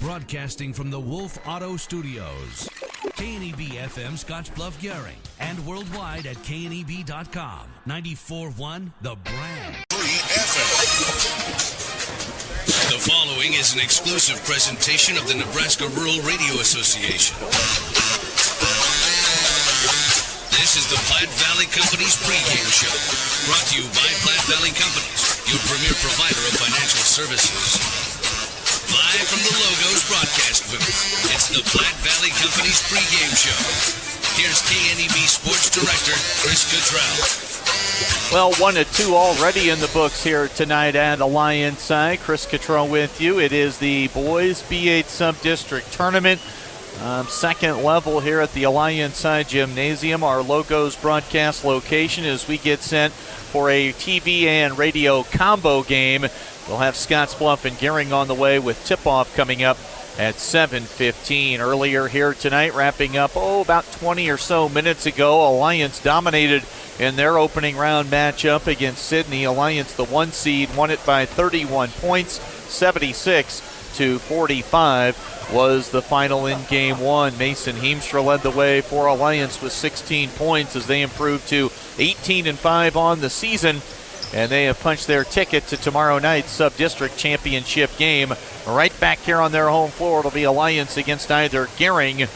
Broadcasting from the Wolf Auto Studios. KNEB FM Scottsbluff, Gering, and worldwide at kneb.com. 94.1 The Brand. The following is an exclusive presentation of the Nebraska Rural Radio Association. This is the Platte Valley Company's pregame show, brought to you by Platte Valley Companies, your premier provider of financial services. Live from the Logos broadcast booth, it's the Platte Valley Company's pregame show. Here's KNEB Sports Director Chris Cottrell. Well, 1-2 already in the books here tonight at Alliance side. Chris Cottrell with you. It is the boys B-8 sub-district tournament. Second level here at the Alliance side gymnasium, our Logos broadcast location, as we get set for a TV and radio combo game. We'll have Scottsbluff and Gering on the way with tip-off coming up at 7:15. Earlier here tonight, wrapping up, about 20 or so minutes ago, Alliance dominated in their opening round matchup against Sidney. Alliance, the 1 seed, won it by 31 points, 76-45 was the final in game one. Mason Heemstra led the way for Alliance with 16 points as they improved to 18-5 on the season. And they have punched their ticket to tomorrow night's sub-district championship game. Right back here on their home floor, it'll be Alliance against either Gering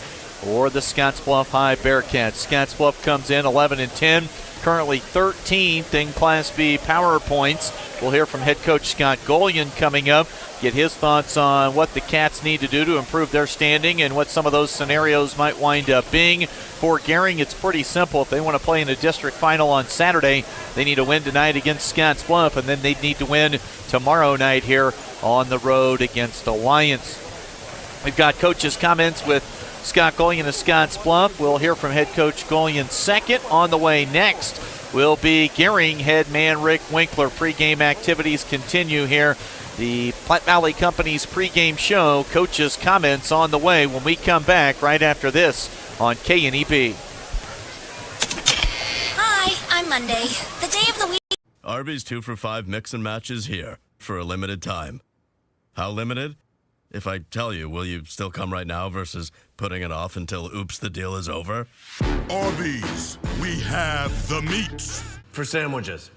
or the Scottsbluff High Bearcats. Scottsbluff comes in 11-10, currently 13th in Class B power points. We'll hear from head coach Scott Golian coming up, get his thoughts on what the Cats need to do to improve their standing and what some of those scenarios might wind up being. For Gering, it's pretty simple. If they want to play in a district final on Saturday, they need to win tonight against Scottsbluff, and then they need to win tomorrow night here on the road against Alliance. We've got coaches' comments with Scott Golian of Scottsbluff. We'll hear from head coach Golian second. On the way next will be Gering head man Rick Winkler. Pre-game activities continue here. The Platte Valley Company's pregame show, coaches' comments on the way when we come back right after this on KNEB. Hi, I'm Monday, the day of the week. Arby's 2 for $5 mix and match is here for a limited time. How limited? If I tell you, will you still come right now versus putting it off until oops, the deal is over? Arby's, we have the meats. For sandwiches.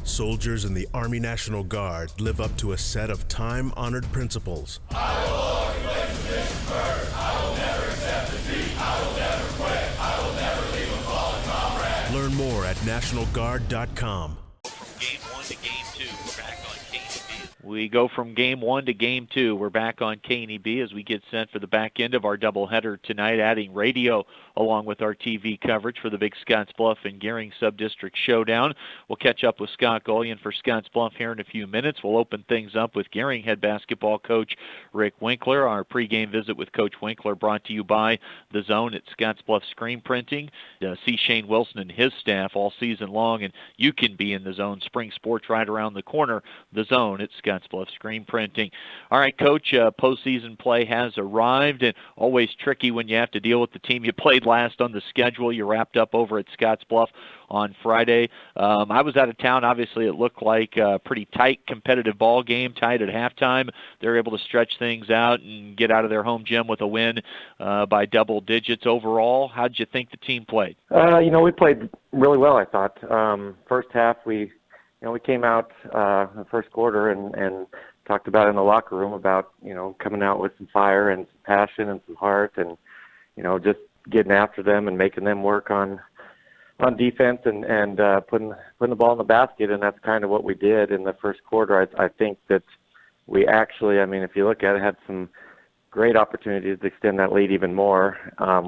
Soldiers in the Army National Guard live up to a set of time-honored principles. I will always place a mission first. I will never accept defeat. I will never quit. I will never leave a fallen comrade. Learn more at nationalguard.com. Game 1 to Game 2. We're back on KNEB. We go from Game 1 to Game 2. We're back on KNEB as we get set for the back end of our doubleheader tonight, adding radio along with our TV coverage for the big Scottsbluff and Gering sub-district showdown. We'll catch up with Scott Golian for Scottsbluff here in a few minutes. We'll open things up with Gering head basketball coach Rick Winkler. Our pregame visit with Coach Winkler brought to you by The Zone at Scottsbluff Screen Printing. See Shane Wilson and his staff all season long, and you can be in The Zone. Spring sports right around the corner. The Zone at Scottsbluff Screen Printing. All right, Coach, postseason play has arrived, and always tricky when you have to deal with the team you played last on the schedule. You wrapped up over at Scottsbluff on Friday. I was out of town. Obviously, it looked like a pretty tight competitive ball game, tied at halftime. They were able to stretch things out and get out of their home gym with a win by double digits overall. How did you think the team played? We played really well, I thought. First half, we came out the first quarter and talked about in the locker room about, coming out with some fire and some passion and some heart and, just getting after them and making them work on defense and putting the ball in the basket, and that's kind of what we did in the first quarter. I think that we actually, if you look at it, had some great opportunities to extend that lead even more,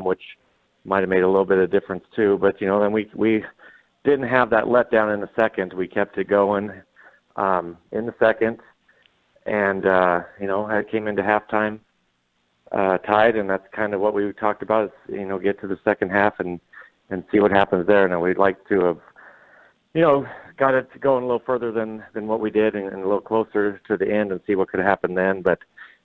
which might have made a little bit of difference too. But then we didn't have that letdown in the second. We kept it going in the second, and I came into halftime tied, and that's kind of what we talked about is, get to the second half and see what happens there. Now, we'd like to have, got it going a little further than what we did and a little closer to the end and see what could happen then, but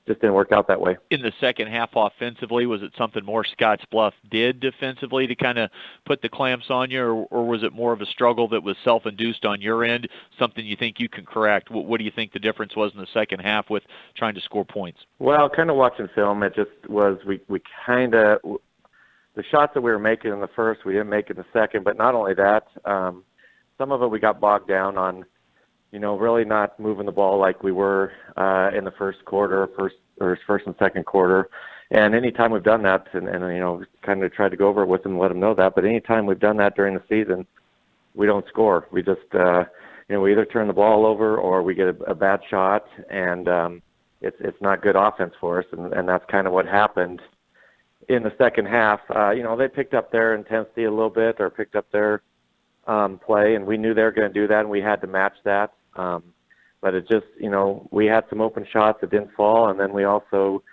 just didn't work out that way. In the second half offensively, was it something more Scottsbluff did defensively to kind of put the clamps on you, or was it more of a struggle that was self-induced on your end, something you think you can correct? What do you think the difference was in the second half with trying to score points? Well, kind of watching film, it just was we kind of – the shots that we were making in the first, we didn't make in the second, but not only that, some of it we got bogged down on, really not moving the ball like we were in the first and second quarter. And anytime we've done that, and kind of tried to go over it with them, let them know that, but anytime we've done that during the season, we don't score. We just, we either turn the ball over or we get a bad shot, and it's not good offense for us, and that's kind of what happened in the second half. They picked up their intensity a little bit, or picked up their play, and we knew they were going to do that, and we had to match that. But it just, we had some open shots that didn't fall, and then we also,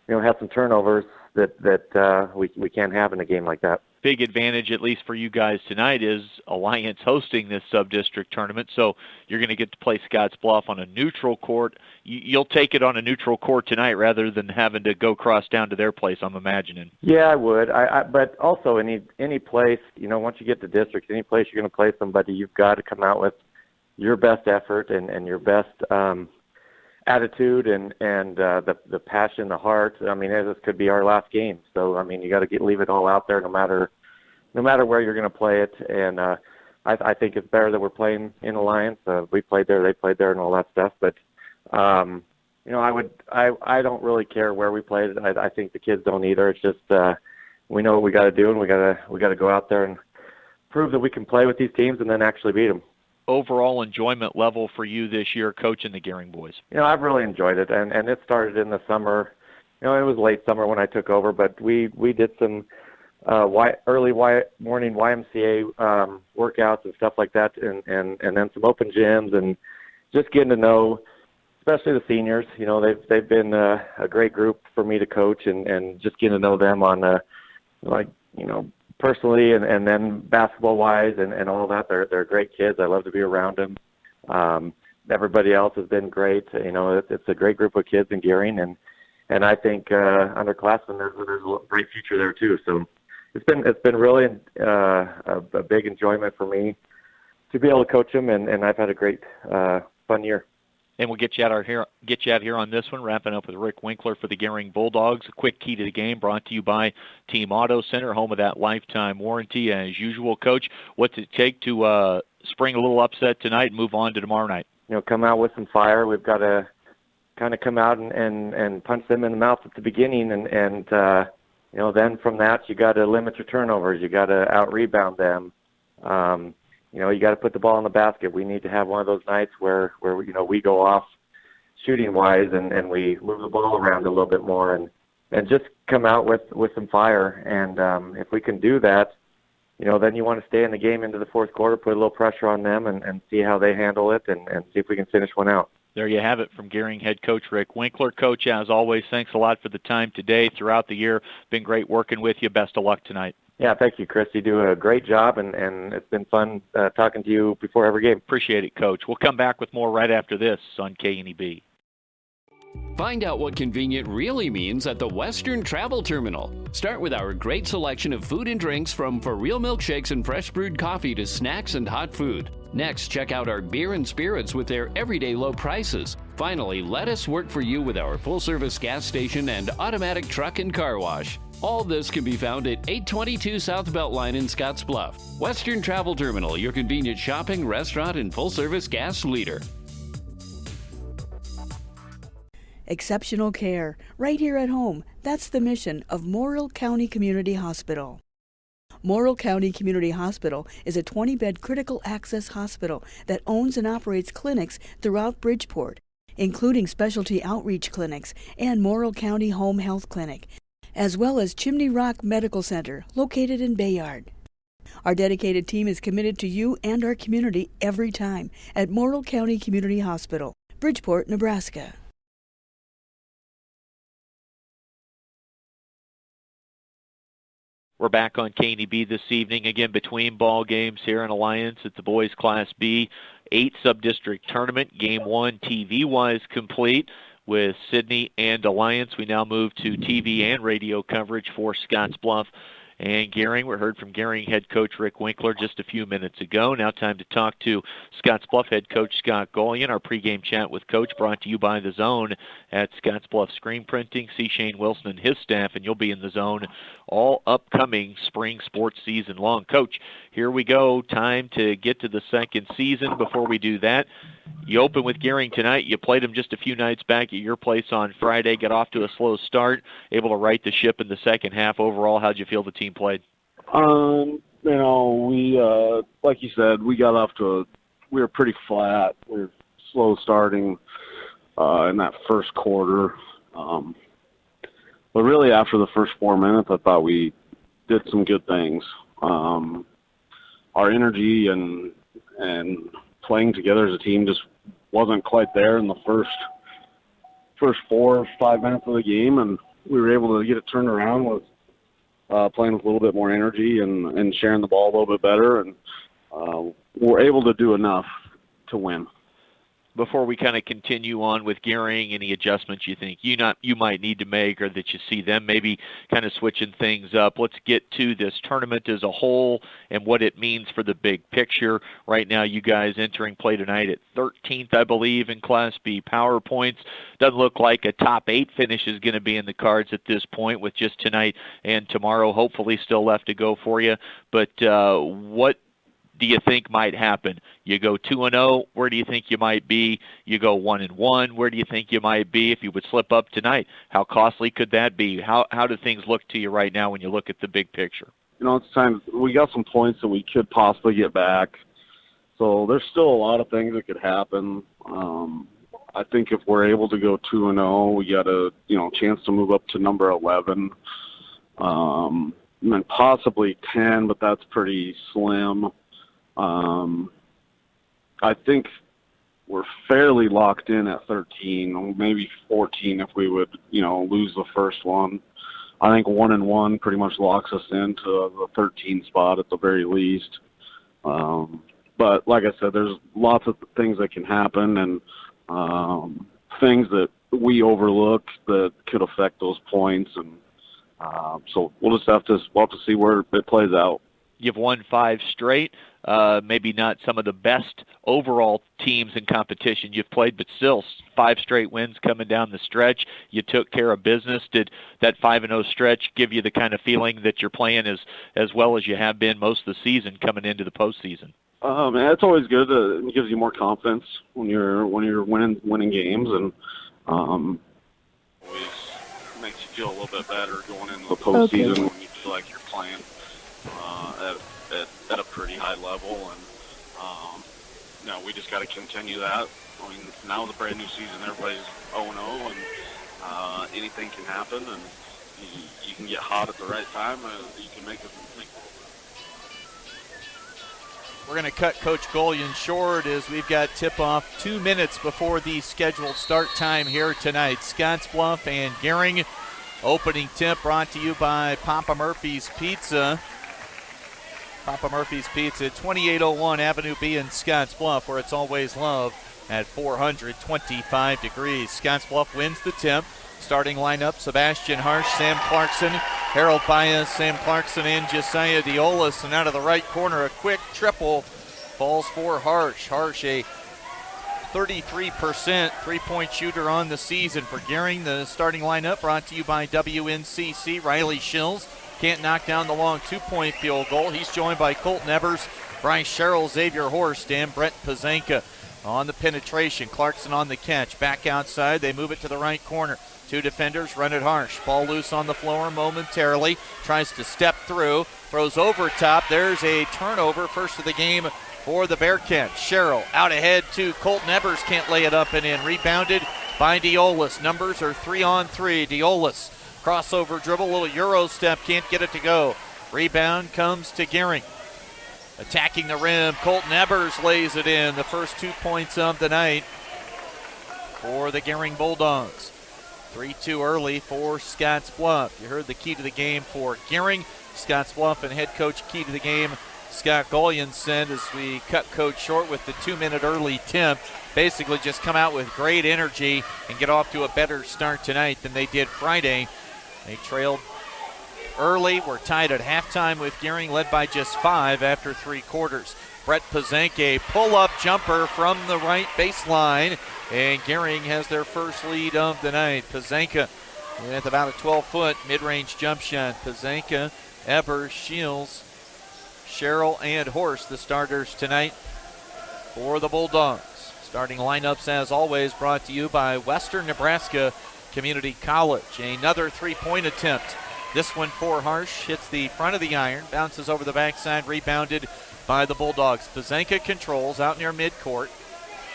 had some turnovers that we can't have in a game like that. Big advantage, at least for you guys tonight, is Alliance hosting this sub-district tournament, so you're going to get to play Scottsbluff on a neutral court. You'll take it on a neutral court tonight rather than having to go cross down to their place, I'm imagining. Yeah, I would. But also any place, once you get to districts, any place you're going to play somebody, you've got to come out with your best effort and your best attitude and the passion, the heart. I mean, this could be our last game, so you got to leave it all out there, no matter where you're going to play it. And I think it's better that we're playing in Alliance. We played there, they played there, and all that stuff. But I don't really care where we played. I think the kids don't either. It's just we know what we got to do, and we got to go out there and prove that we can play with these teams and then actually beat them. Overall enjoyment level for you this year coaching the Gering boys? I've really enjoyed it, and it started in the summer. It was late summer when I took over, but we did some early morning YMCA workouts and stuff like that, and then some open gyms, and just getting to know, especially the seniors. They've been a great group for me to coach, and just getting to know them on personally and then basketball-wise and all that. They're great kids. I love to be around them. Everybody else has been great. It's a great group of kids in Gering, and I think underclassmen, there's a great future there too. So it's been really a big enjoyment for me to be able to coach them, and I've had a great fun year. And we'll get you out here on this one, wrapping up with Rick Winkler for the Gering Bulldogs. A quick key to the game brought to you by Team Auto Center, home of that lifetime warranty. As usual, Coach, what's it take to spring a little upset tonight and move on to tomorrow night? Come out with some fire. We've got to kind of come out and punch them in the mouth at the beginning, and then from that you got to limit your turnovers. You got to out-rebound them. You got to put the ball in the basket. We need to have one of those nights where we go off shooting-wise and we move the ball around a little bit more and just come out with some fire. And if we can do that, then you want to stay in the game into the fourth quarter, put a little pressure on them and see how they handle it and see if we can finish one out. There you have it from Gering head coach Rick Winkler. Coach, as always, thanks a lot for the time today, throughout the year. Been great working with you. Best of luck tonight. Yeah, thank you, Chris. You do a great job, and it's been fun talking to you before every game. Appreciate it, Coach. We'll come back with more right after this on KNEB. Find out what convenient really means at the Western Travel Terminal. Start with our great selection of food and drinks, from for real milkshakes and fresh brewed coffee to snacks and hot food. Next, check out our beer and spirits with their everyday low prices. Finally, let us work for you with our full-service gas station and automatic truck and car wash. All this can be found at 822 South Beltline in Scottsbluff. Western Travel Terminal, your convenient shopping, restaurant, and full-service gas leader. Exceptional care, right here at home. That's the mission of Morrill County Community Hospital. Morrill County Community Hospital is a 20-bed critical access hospital that owns and operates clinics throughout Bridgeport, including specialty outreach clinics and Morrill County Home Health Clinic, as well as Chimney Rock Medical Center, located in Bayard. Our dedicated team is committed to you and our community every time at Morrill County Community Hospital, Bridgeport, Nebraska. We're back on KNEB this evening, again between ball games here in Alliance at the boys Class B-8 sub-district tournament. Game 1 TV-wise complete with Sidney and Alliance. We now move to TV and radio coverage for Scottsbluff and Gering. We heard from Gering head coach Rick Winkler just a few minutes ago. Now time to talk to Scottsbluff head coach Scott Golian. Our pregame chat with Coach brought to you by The Zone at Scottsbluff Screen Printing. See Shane Wilson and his staff, and you'll be in The Zone all upcoming spring sports season long. Coach, here we go. Time to get to the second season. Before we do that, you open with Gering tonight. You played them just a few nights back at your place on Friday. Got off to a slow start, able to right the ship in the second half. Overall, how'd you feel the team played? We like you said, we got off to we were pretty flat. We were slow starting in that first quarter. But really after the first 4 minutes, I thought we did some good things. Our energy and playing together as a team just wasn't quite there in the first 4 or 5 minutes of the game, and we were able to get it turned around with playing with a little bit more energy and sharing the ball a little bit better, and we're able to do enough to win. Before we kind of continue on with Gering, any adjustments you think you might need to make, or that you see them maybe kind of switching things up? Let's get to this tournament as a whole and what it means for the big picture. Right now, you guys entering play tonight at 13th, I believe, in Class B power points. Doesn't look like a top 8 finish is going to be in the cards at this point, with just tonight and tomorrow hopefully still left to go for you. But what do you think might happen? You go 2-0, where do you think you might be? You go 1-1, where do you think you might be if you would slip up tonight? How costly could that be? How do things look to you right now when you look at the big picture? It's time. We got some points that we could possibly get back. So there's still a lot of things that could happen. I think if we're able to go 2-0, we got a chance to move up to number 11. And then possibly 10, but that's pretty slim. I think we're fairly locked in at 13, maybe 14 if we would, lose the first one. I think 1-1 pretty much locks us into the 13 spot at the very least. But like I said, there's lots of things that can happen, and things that we overlook that could affect those points. And so we'll just have to see where it plays out. You've won 5 straight. Maybe not some of the best overall teams in competition you've played, but still 5 straight wins coming down the stretch. You took care of business. Did that 5-0 stretch give you the kind of feeling that you're playing as well as you have been most of the season coming into the postseason? It's always good. It gives you more confidence when you're winning games, and always makes you feel a little bit better going into the postseason when you feel like you're playing at a pretty high level, and we just got to continue that. I mean, now the brand new season, everybody's 0-0, and anything can happen, and you can get hot at the right time. You can make it. We're going to cut Coach Golian short as we've got tip-off 2 minutes before the scheduled start time here tonight. Scottsbluff and Gering. Opening tip brought to you by Papa Murphy's Pizza. Papa Murphy's Pizza, 2801 Avenue B in Scottsbluff, where it's always love at 425 degrees. Scottsbluff wins the tip. Starting lineup, Sebastian Harsh, Sam Clarkson, Harold Baez, Sam Clarkson, and Josiah Diolas. And out of the right corner, a quick triple falls for Harsh. Harsh, a 33% three-point shooter on the season for Gering. The starting lineup brought to you by WNCC. Riley Shills can't knock down the long 2-point field goal. He's joined by Colton Evers, Bryce Sherrill, Xavier Horst, and Brett Pazanka on the penetration. Clarkson on the catch. Back outside, they move it to the right corner. 2 defenders run it Harsh. Ball loose on the floor momentarily. Tries to step through. Throws over top. There's a turnover. First of the game for the Bearcats. Sherrill out ahead to Colton Evers. Can't lay it up and in. Rebounded by Diolas. Numbers are 3-on-3. Diolas. Crossover dribble, little Euro step, can't get it to go. Rebound comes to Gering. Attacking the rim, Colton Evers lays it in. The first 2 points of the night for the Gering Bulldogs. 3-2 early for Scottsbluff. You heard the key to the game for Gering. Scottsbluff and head coach key to the game, Scott Golian, said as we cut Coach short with the 2-minute early tip, basically just come out with great energy and get off to a better start tonight than they did Friday. They trailed early, were tied at halftime with Gering, led by just 5 after 3 quarters. Brett Pazanke, pull-up jumper from the right baseline, and Gering has their first lead of the night. Pazanke with about a 12-foot mid-range jump shot. Pazanke, Ebers, Shields, Sherrill, and Horst, the starters tonight for the Bulldogs. Starting lineups, as always, brought to you by Western Nebraska Community College. Another 3-point attempt. This one for Harsh, hits the front of the iron, bounces over the backside, rebounded by the Bulldogs. Pazanke controls out near midcourt.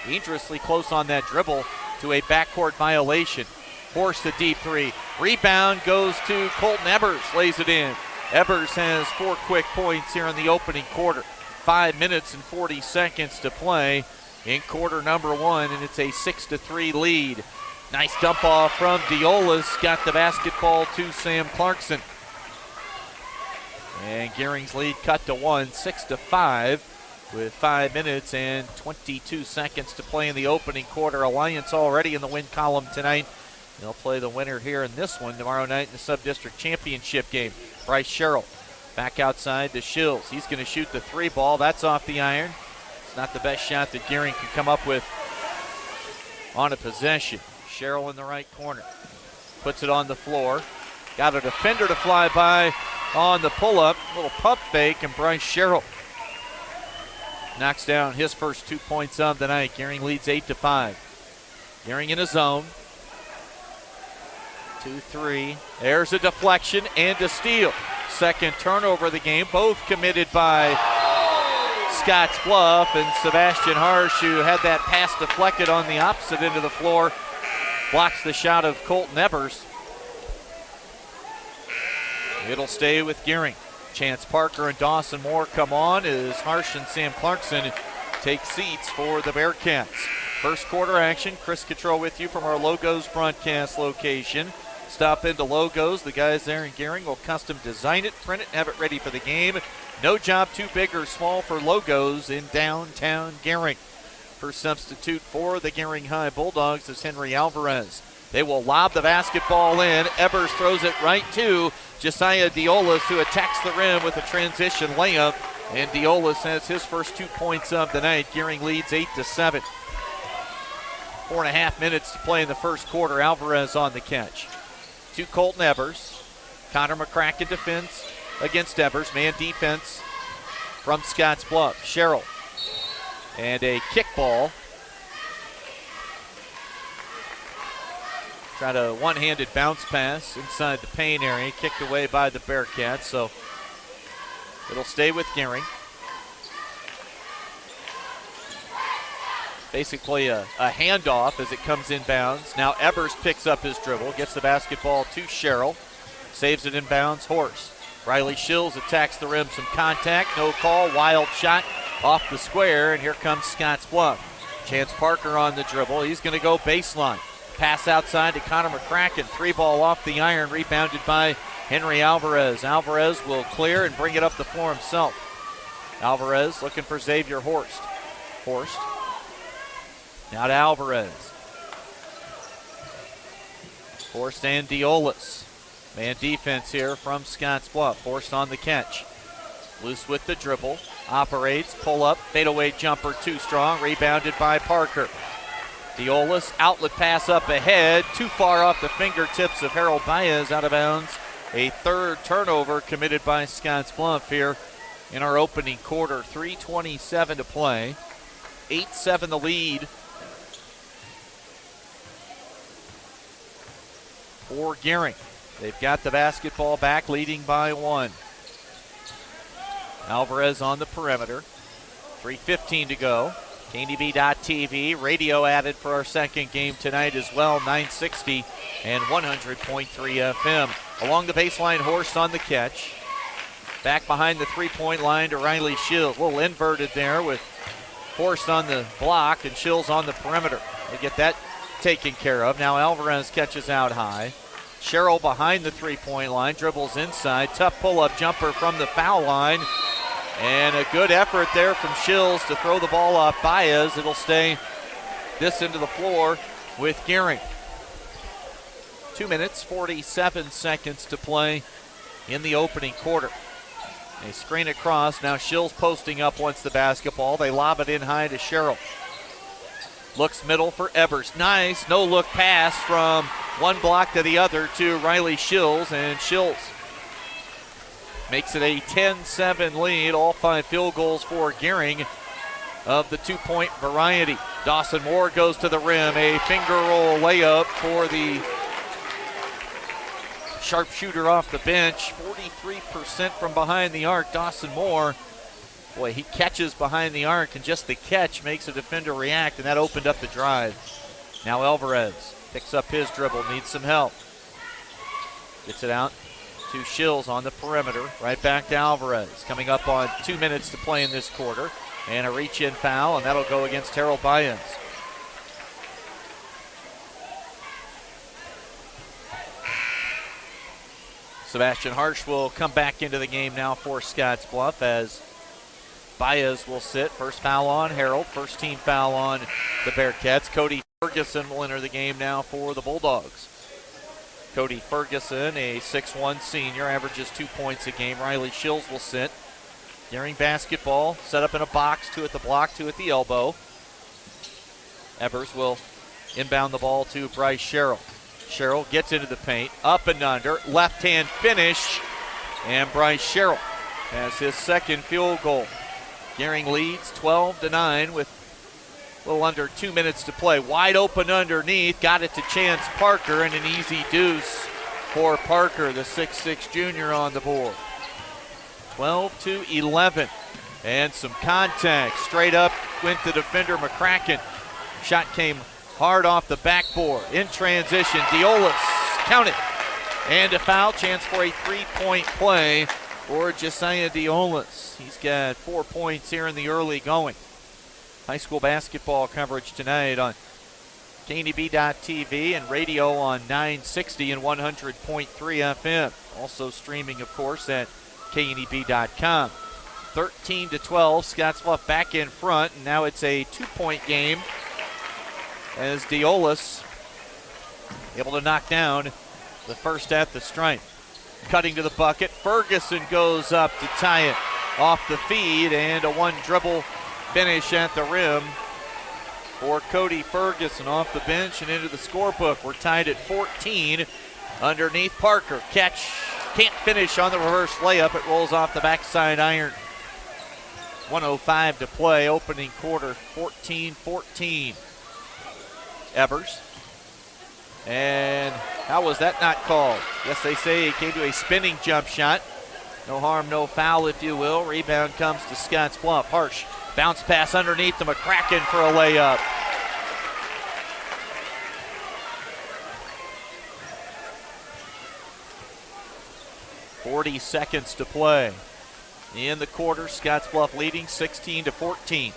Dangerously close on that dribble to a backcourt violation. Force the deep 3. Rebound goes to Colton Ebers, lays it in. Ebers has 4 quick points here in the opening quarter. 5 minutes and 40 seconds to play in quarter number 1, and it's a 6-3 lead. Nice dump off from Diolas, got the basketball to Sam Clarkson. And Gering's lead cut to 1, 6-5, with 5 minutes and 22 seconds to play in the opening quarter. Alliance already in the win column tonight. They'll play the winner here in this one tomorrow night in the sub-district championship game. Bryce Sherrill back outside to Shills. He's going to shoot the 3 ball. That's off the iron. It's not the best shot that Gering can come up with on a possession. Sherrill in the right corner. Puts it on the floor. Got a defender to fly by on the pull-up. Little pump fake, and Bryce Sherrill knocks down his first 2 points of the night. Gering leads 8-5. Gering in a zone. 2-3. There's a deflection and a steal. Second turnover of the game, both committed by Scottsbluff, and Sebastian Harsh, who had that pass deflected on the opposite end of the floor, blocks the shot of Colton Ebers. It'll stay with Gering. Chance Parker and Dawson Moore come on as Harsh and Sam Clarkson take seats for the Bearcats. First quarter action. Chris Cottrell with you from our Logos broadcast location. Stop into Logos. The guys there in Gering will custom design it, print it, and have it ready for the game. No job too big or small for Logos in downtown Gering. First substitute for the Gering High Bulldogs is Henry Alvarez. They will lob the basketball in. Ebers throws it right to Josiah Diolas, who attacks the rim with a transition layup. And Diolas has his first 2 points of the night. Gering leads 8-7. 4.5 minutes to play in the first quarter. Alvarez on the catch. To Colton Ebers. Connor McCracken defends against Ebers. Man defense from Scottsbluff. Sherrill. And a kickball. Tried a one-handed bounce pass inside the paint area. Kicked away by the Bearcats, so it'll stay with Gering. Basically a handoff as it comes inbounds. Now Ebers picks up his dribble, gets the basketball to Sherrill, saves it inbounds. Horst. Riley Shills attacks the rim, some contact, no call, wild shot off the square, and here comes Scottsbluff. Chance Parker on the dribble. He's going to go baseline. Pass outside to Connor McCracken. 3 ball off the iron, rebounded by Henry Alvarez. Alvarez will clear and bring it up the floor himself. Alvarez looking for Xavier Horst. Horst. Now to Alvarez. Horst and Diolas. Man defense here from Scottsbluff. Horst on the catch. Loose with the dribble. Operates, pull up, fadeaway jumper too strong. Rebounded by Parker. Diolas, outlet pass up ahead. Too far off the fingertips of Harold Baez, out of bounds. A third turnover committed by Scottsbluff here in our opening quarter. 3:27 to play. 8-7 the lead for Gering. They've got the basketball back, leading by 1. Alvarez on the perimeter. 3:15 to go. KNEB.TV, radio added for our second game tonight as well, 960 and 100.3 FM. Along the baseline, Horst on the catch. Back behind the three-point line to Riley Shills. A little inverted there with Horst on the block and Shills on the perimeter. They get that taken care of. Now Alvarez catches out high. Sherrill behind the three-point line, dribbles inside. Tough pull-up jumper from the foul line. And a good effort there from Shills to throw the ball off Baez. It'll stay this into the floor with Gering. 2 minutes, 47 seconds to play in the opening quarter. They screen across. Now Shills posting up once the basketball. They lob it in high to Sherrill. Looks middle for Ebers. Nice no-look pass from one block to the other to Riley Shills, and Shills makes it a 10-7 lead. All 5 field goals for Gering of the two-point variety. Dawson Moore goes to the rim. A finger roll layup for the sharpshooter off the bench. 43% from behind the arc. Dawson Moore, boy, he catches behind the arc, and just the catch makes a defender react, and that opened up the drive. Now Alvarez picks up his dribble, needs some help. Gets it out to Shills on the perimeter. Right back to Alvarez. Coming up on 2 minutes to play in this quarter. And a reach-in foul, and that'll go against Harold Baez. Sebastian Harsh will come back into the game now for Scottsbluff as Baez will sit. First foul on Harold. First team foul on the Bearcats. Cody Ferguson will enter the game now for the Bulldogs. Cody Ferguson, a 6'1 senior, averages 2 points a game. Riley Shills will sit. Gering basketball, set up in a box, 2 at the block, 2 at the elbow. Evers will inbound the ball to Bryce Sherrill. Sherrill gets into the paint, up and under, left-hand finish, and Bryce Sherrill has his second field goal. Gering leads 12-9 with a little under 2 minutes to play. Wide open underneath, got it to Chance Parker, and an easy deuce for Parker, the 6'6 junior on the board. 12-11, and some contact. Straight up went the defender McCracken. Shot came hard off the backboard. In transition, Diolis, count it. And a foul, chance for a three-point play for Josiah Diolis. He's got 4 points here in the early going. High school basketball coverage tonight on KNEB.TV and radio on 960 and 100.3 FM. Also streaming, of course, at KNEB.com. 13-12, Scottsbluff back in front, and now it's a 2-point game as Diolis able to knock down the first at the stripe. Cutting to the bucket, Ferguson goes up to tie it off the feed, and a one-dribble finish at the rim for Cody Ferguson off the bench and into the scorebook. We're tied at 14 underneath Parker. Catch, can't finish on the reverse layup. It rolls off the backside iron. 1:05 to play, opening quarter, 14-14. Evers. And how was that not called? Yes, they say it came to a spinning jump shot. No harm, no foul, if you will. Rebound comes to Scottsbluff. Harsh bounce pass underneath to McCracken for a layup. .40 seconds to play in the quarter. Scottsbluff leading 16-14.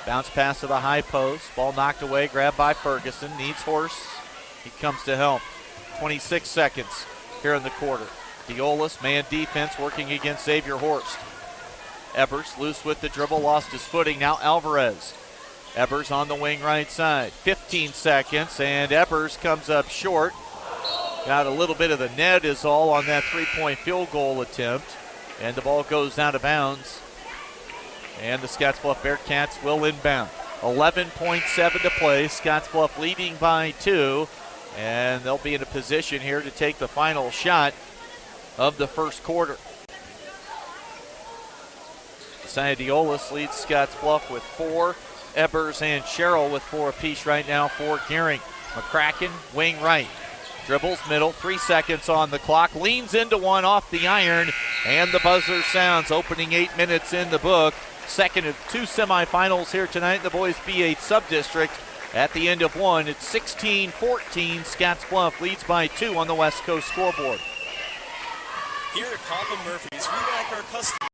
Bounce pass to the high post. Ball knocked away, grabbed by Ferguson. Needs Horse. He comes to help. 26 seconds here in the quarter. Diolis, man defense, working against Xavier Horst. Ebers loose with the dribble, lost his footing. Now Alvarez. Ebers on the wing right side. 15 seconds, and Ebers comes up short. Got a little bit of the net is all on that three-point field goal attempt. And the ball goes out of bounds. And the Scottsbluff Bearcats will inbound. 11.7 to play. Scottsbluff leading by 2. And they'll be in a position here to take the final shot of the first quarter. Josiah Diolis leads Scottsbluff with 4. Ebers and Sherrill with 4 apiece right now for Gering. McCracken, wing right. Dribbles middle, 3 seconds on the clock. Leans into one off the iron, and the buzzer sounds. Opening 8 minutes in the book. Second of 2 semifinals here tonight in the boys B-8 sub-district. At the end of one, it's 16-14. Scottsbluff leads by 2 on the West Coast scoreboard. Here at Papa Murphy's, we like our customers.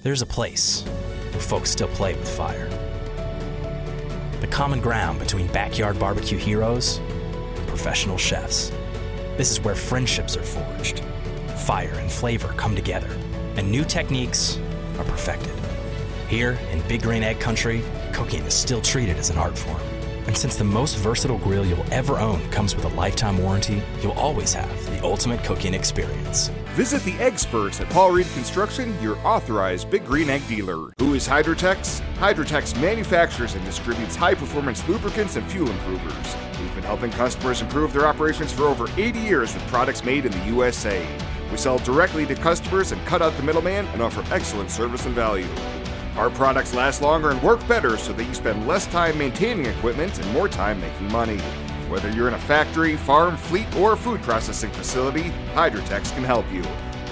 There's a place where folks still play with fire. The common ground between backyard barbecue heroes and professional chefs. This is where friendships are forged. Fire and flavor come together, and new techniques are perfected. Here in Big Green Egg Country, cooking is still treated as an art form. And since the most versatile grill you'll ever own comes with a lifetime warranty, you'll always have the ultimate cooking experience. Visit the Experts at Paul Reed Construction, your authorized Big Green Egg dealer. Who is Hydrotex? Hydrotex manufactures and distributes high-performance lubricants and fuel improvers. We've been helping customers improve their operations for over 80 years with products made in the USA. We sell directly to customers and cut out the middleman and offer excellent service and value. Our products last longer and work better so that you spend less time maintaining equipment and more time making money. Whether you're in a factory, farm, fleet, or food processing facility, Hydrotex can help you.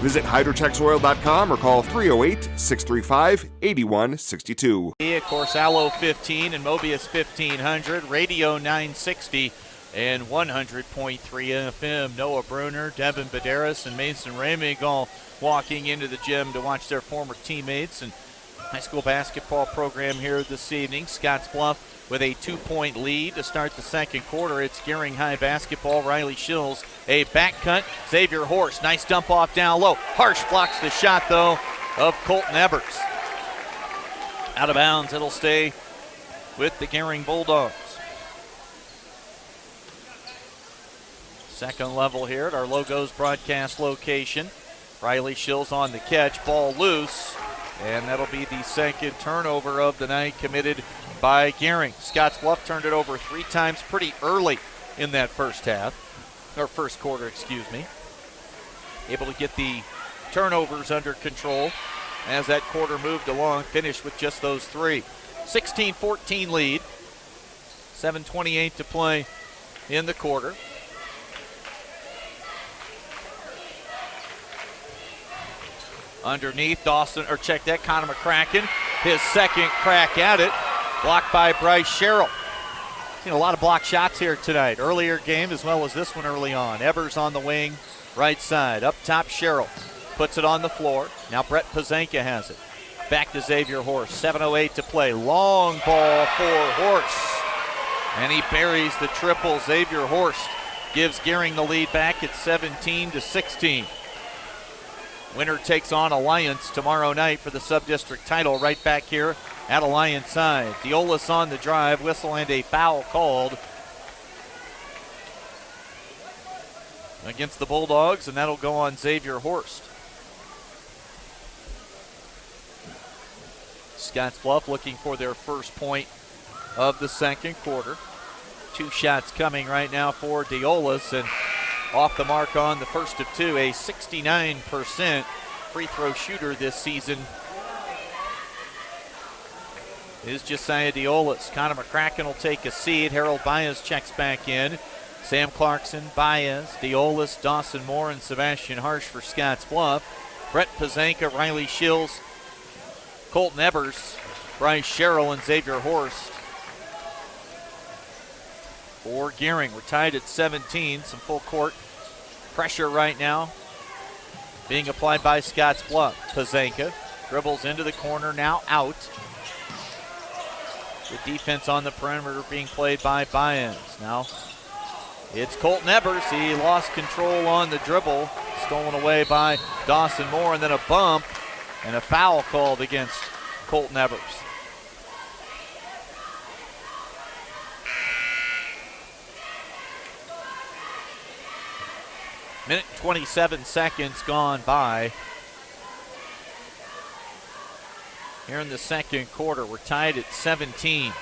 Visit hydrotexoil.com or call 308-635-8162. Of course, Allo 15 and Mobius 1500, Radio 960 and 100.3 FM. Noah Bruner, Devin Baderas, and Mason Ramig all walking into the gym to watch their former teammates and high school basketball program here this evening. Scottsbluff with a 2-point lead to start the second quarter. It's Gering High basketball. Riley Shills, a back cut. Xavier Horst, nice dump off down low. Harsh blocks the shot, though, of Colton Ebers. Out of bounds, it'll stay with the Gering Bulldogs. Second level here at our Logos broadcast location. Riley Shills on the catch, ball loose. And that'll be the second turnover of the night committed by Gering. Scottsbluff turned it over 3 times pretty early in that first quarter, excuse me. Able to get the turnovers under control as that quarter moved along, finished with just those 3. 16-14 lead. 7:28 to play in the quarter. Underneath, Connor McCracken, his second crack at it, blocked by Bryce Sherrill. Seen a lot of block shots here tonight. Earlier game as well as this one early on. Evers on the wing, right side. Up top, Sherrill puts it on the floor. Now Brett Pazanka has it. Back to Xavier Horst. 7:08 to play. Long ball for Horst. And he buries the triple. Xavier Horst gives Gering the lead back at 17-16. Winner takes on Alliance tomorrow night for the sub-district title right back here at Alliance side. Diolis on the drive, whistle and a foul called against the Bulldogs, and that'll go on Xavier Horst. Scottsbluff looking for their first point of the second quarter. 2 shots coming right now for Diolis, and off the mark on the first of 2, a 69% free throw shooter this season is Josiah Diolis. Connor McCracken will take a seat. Harold Baez checks back in. Sam Clarkson, Baez, Diolis, Dawson Moore, and Sebastian Harsh for Scottsbluff. Brett Pazanka, Riley Shills, Colton Ebers, Bryce Sherrill, and Xavier Horst for Gering. We're tied at 17. Some full court pressure right now being applied by Scottsbluff. Pazanka dribbles into the corner, now out. The defense on the perimeter being played by Baez. Now it's Colton Ebers. He lost control on the dribble. Stolen away by Dawson Moore, and then a bump and a foul called against Colton Ebers. Minute 27 seconds gone by. Here in the second quarter, we're tied at 17.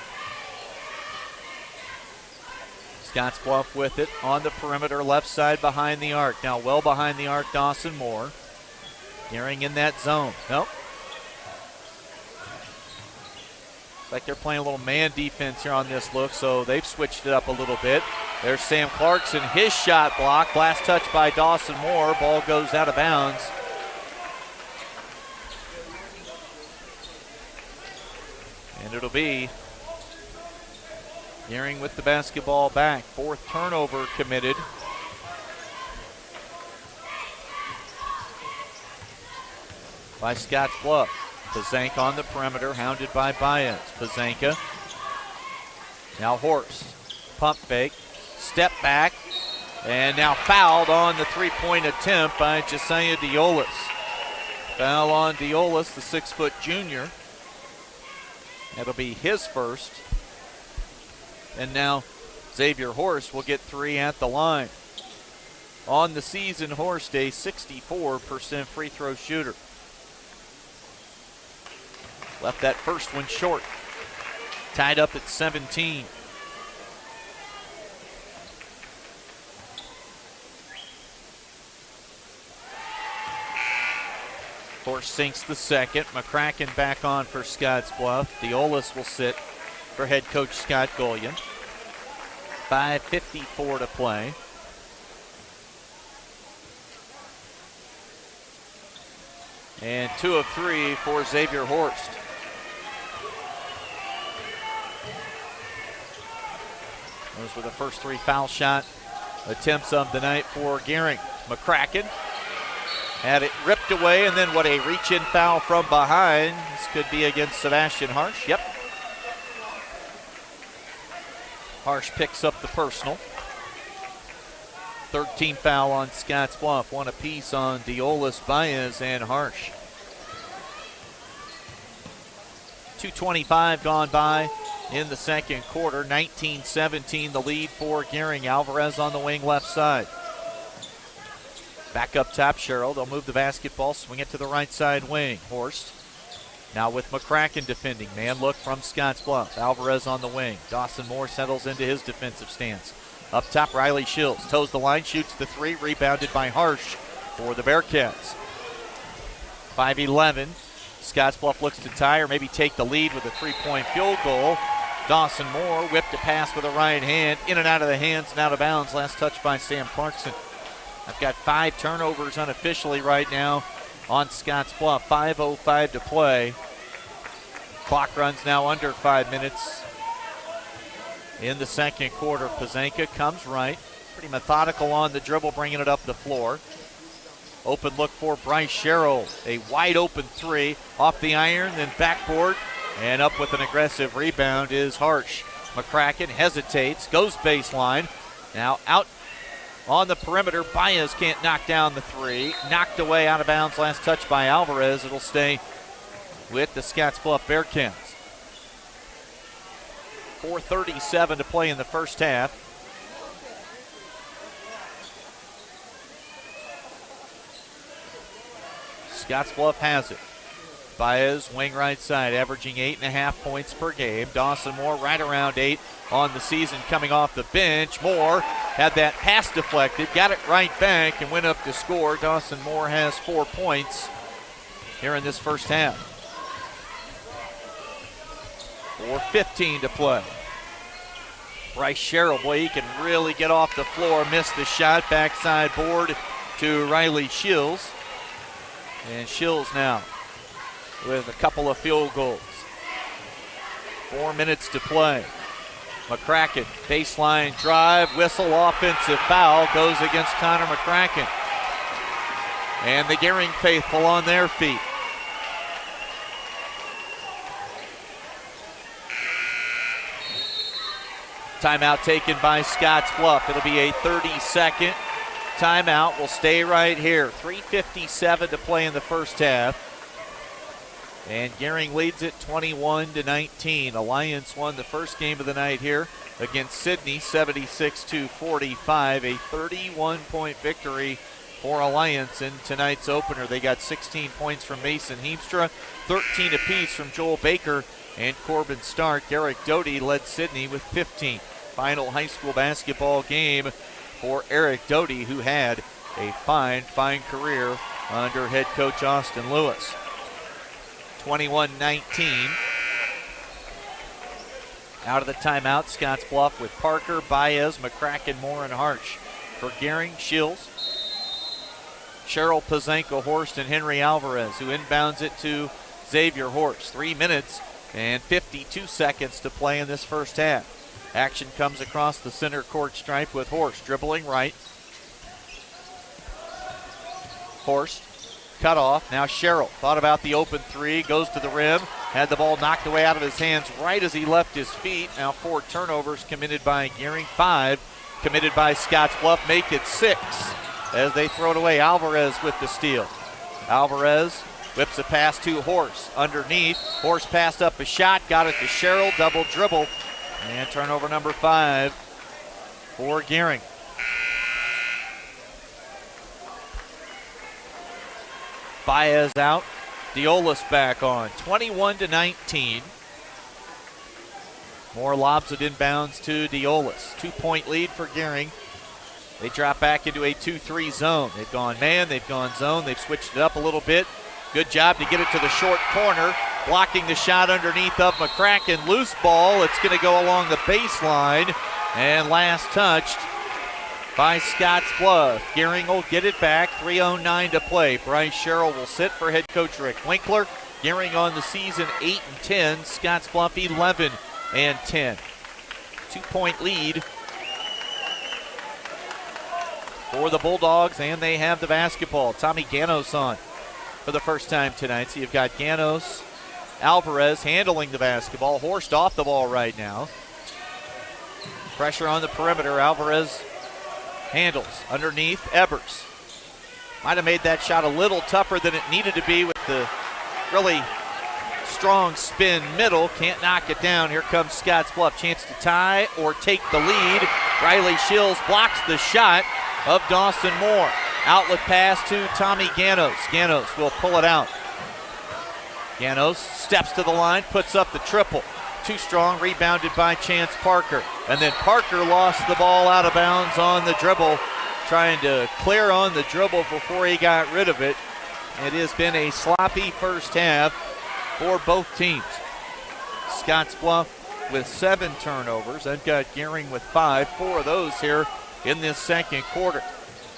Scottsbluff with it on the perimeter, left side behind the arc. Now well behind the arc, Dawson Moore. Gering in that zone. Nope. Looks like they're playing a little man defense here on this look, so they've switched it up a little bit. There's Sam Clarkson, his shot blocked. Last touch by Dawson Moore. Ball goes out of bounds. And it'll be Gering with the basketball back. 4th turnover committed. By Scottsbluff. Pazanka on the perimeter, hounded by Baez. Pazanka. Now Horst. Pump fake. Step back. And now fouled on the three-point attempt by Josiah Diolas. Foul on Diolas, the 6-foot junior. That'll be his first. And now Xavier Horst will get 3 at the line. On the season, Horst a 64% free throw shooter. Left that first one short. Tied up at 17. Horst sinks the second. McCracken back on for Scottsbluff. Diolas will sit for head coach Scott Gullion. 5:54 to play. And 2 of 3 for Xavier Horst. Those were the first 3 foul shot attempts of the night for Gering. McCracken had it ripped away, and then what a reach-in foul from behind. This could be against Sebastian Harsh. Yep. Harsh picks up the personal. 13 foul on Scottsbluff, 1 apiece on Diolas, Baez, and Harsh. 2:25 gone by in the second quarter. 19-17 the lead for Gering. Alvarez on the wing left side. Back up top, Sherrill. They'll move the basketball, swing it to the right side wing. Horst now with McCracken defending. Man look from Scottsbluff. Alvarez on the wing. Dawson Moore settles into his defensive stance. Up top, Riley Shields toes the line, shoots the 3, rebounded by Harsh for the Bearcats. 5:11. Scottsbluff looks to tie or maybe take the lead with a 3-point field goal. Dawson Moore whipped a pass with a right hand, in and out of the hands and out of bounds. Last touch by Sam Clarkson. I've got 5 turnovers unofficially right now on Scottsbluff. 5:05 to play. Clock runs now under 5 minutes. In the second quarter, Pazanka comes right. Pretty methodical on the dribble, bringing it up the floor. Open look for Bryce Sherrill. A wide open 3 off the iron, then backboard. And up with an aggressive rebound is Harsh. McCracken hesitates, goes baseline. Now out on the perimeter. Baez can't knock down the 3. Knocked away out of bounds. Last touch by Alvarez. It'll stay with the Scottsbluff Bearcats. 4:37 to play in the first half. Scottsbluff has it. Baez, wing right side, averaging 8.5 points per game. Dawson Moore right around 8 on the season coming off the bench. Moore had that pass deflected, got it right back and went up to score. Dawson Moore has 4 points here in this first half. 4:15 to play. Bryce Sherrill, boy, he can really get off the floor. Missed the shot, backside board to Riley Shields. And Shields now with a couple of field goals. 4 minutes to play. McCracken, baseline drive, whistle, offensive foul, goes against Connor McCracken. And the Gering faithful on their feet. Timeout taken by Scottsbluff. It'll be a 30-second timeout. We'll stay right here. 3:57 to play in the first half. And Gering leads it 21-19. Alliance won the first game of the night here against Sidney, 76-45. A 31-point victory for Alliance in tonight's opener. They got 16 points from Mason Heemstra, 13 apiece from Joel Baker and Corbin Stark. Eric Doty led Sidney with 15. Final high school basketball game for Eric Doty, who had a fine career under head coach Austin Lewis. 21-19. Out of the timeout, Scottsbluff with Parker, Baez, McCracken, Moore, and Harsh. For Gering, Shields, Sherrill, Pazanka, Horst, and Henry Alvarez, who inbounds it to Xavier Horst. 3 minutes and 52 seconds to play in this first half. Action comes across the center court stripe with Horst dribbling right. Horst cut off. Now Sherrill thought about the open 3, goes to the rim, had the ball knocked away out of his hands right as he left his feet. Now 4 turnovers committed by Gering, 5 committed by Scottsbluff, make it 6 as they throw it away. Alvarez with the steal. Alvarez whips a pass to Horse underneath. Horse passed up a shot, got it to Sherrill, double dribble, and turnover number 5 for Gering. Baez out, Diolis back on, 21-19. More lobs it inbounds to Diolis. 2-point lead for Gering. They drop back into a 2-3 zone. They've gone man, they've gone zone, they've switched it up a little bit. Good job to get it to the short corner. Blocking the shot underneath of McCracken. Loose ball. It's going to go along the baseline. And last touched by Scottsbluff. Gering will get it back. 3:09 to play. Bryce Sherrill will sit for head coach Rick Winkler. Gering on the season 8-10. Scottsbluff 11-10. 2-point lead for the Bulldogs, and they have the basketball. Tommy Ganos on for the first time tonight. So you've got Ganos, Alvarez handling the basketball. Horst off the ball right now. Pressure on the perimeter. Alvarez handles underneath. Ebers might have made that shot a little tougher than it needed to be with the really strong spin middle. Can't knock it down. Here comes Scottsbluff. Chance to tie or take the lead. Riley Shields blocks the shot of Dawson Moore. Outlet pass to Tommy Ganos. Ganos will pull it out. Ganos steps to the line, puts up the triple. Too strong, rebounded by Chance Parker. And then Parker lost the ball out of bounds on the dribble, trying to clear on the dribble before he got rid of it. It has been a sloppy first half for both teams. Scottsbluff with 7 turnovers. They've got Gering with 5. 4 of those here in this second quarter.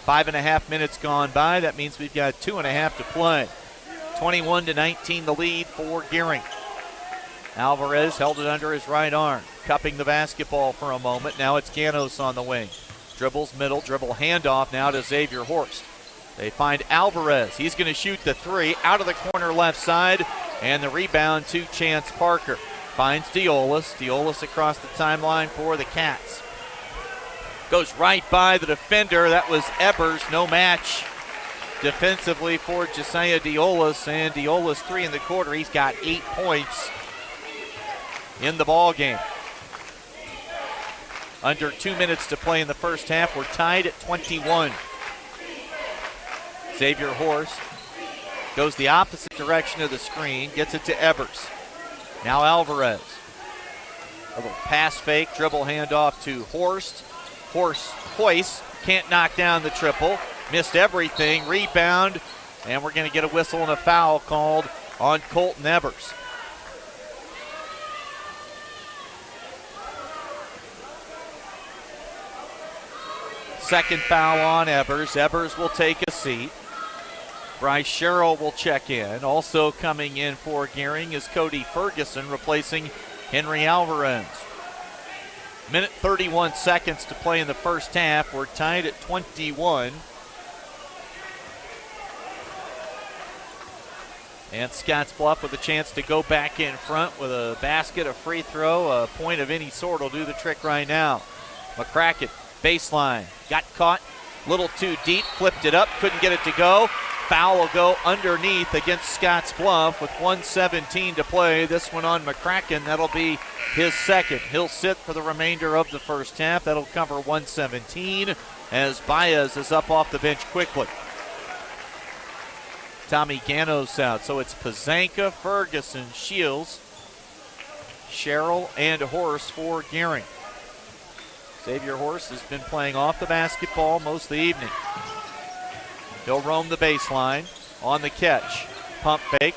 5.5 minutes gone by. That means we've got 2.5 to play. 21-19 the lead for Gering. Alvarez held it under his right arm, cupping the basketball for a moment. Now it's Ganos on the wing. Dribbles middle, dribble handoff now to Xavier Horst. They find Alvarez. He's going to shoot the 3 out of the corner left side, and the rebound to Chance Parker. Finds Diolis. Diolis across the timeline for the Cats. Goes right by the defender. That was Ebers. No match defensively for Josiah Diolis, and Diolis 3 in the quarter. He's got 8 points in the ball game. Under 2 minutes to play in the first half. We're tied at 21. Xavier Horst goes the opposite direction of the screen, gets it to Ebers. Now Alvarez. A little pass fake, dribble handoff to Horst. Horst hoists, can't knock down the triple. Missed everything, rebound, and we're going to get a whistle and a foul called on Colton Ebers. Second foul on Ebers. Ebers will take a seat. Bryce Sherrill will check in. Also coming in for Gering is Cody Ferguson, replacing Henry Alvarez. Minute 31 seconds to play in the first half. We're tied at 21. And Scottsbluff with a chance to go back in front with a basket, a free throw, a point of any sort will do the trick right now. McCracken, baseline, got caught, a little too deep, flipped it up, couldn't get it to go. Foul will go underneath against Scottsbluff with 1:17 to play. This one on McCracken. That'll be his second. He'll sit for the remainder of the first half. That'll cover 1:17 as Baez is up off the bench quickly. Tommy Ganos out. So it's Pazanka, Ferguson, Shields, Sherrill, and Horst for Gering. Xavier Horst has been playing off the basketball most of the evening. He'll roam the baseline on the catch. Pump fake.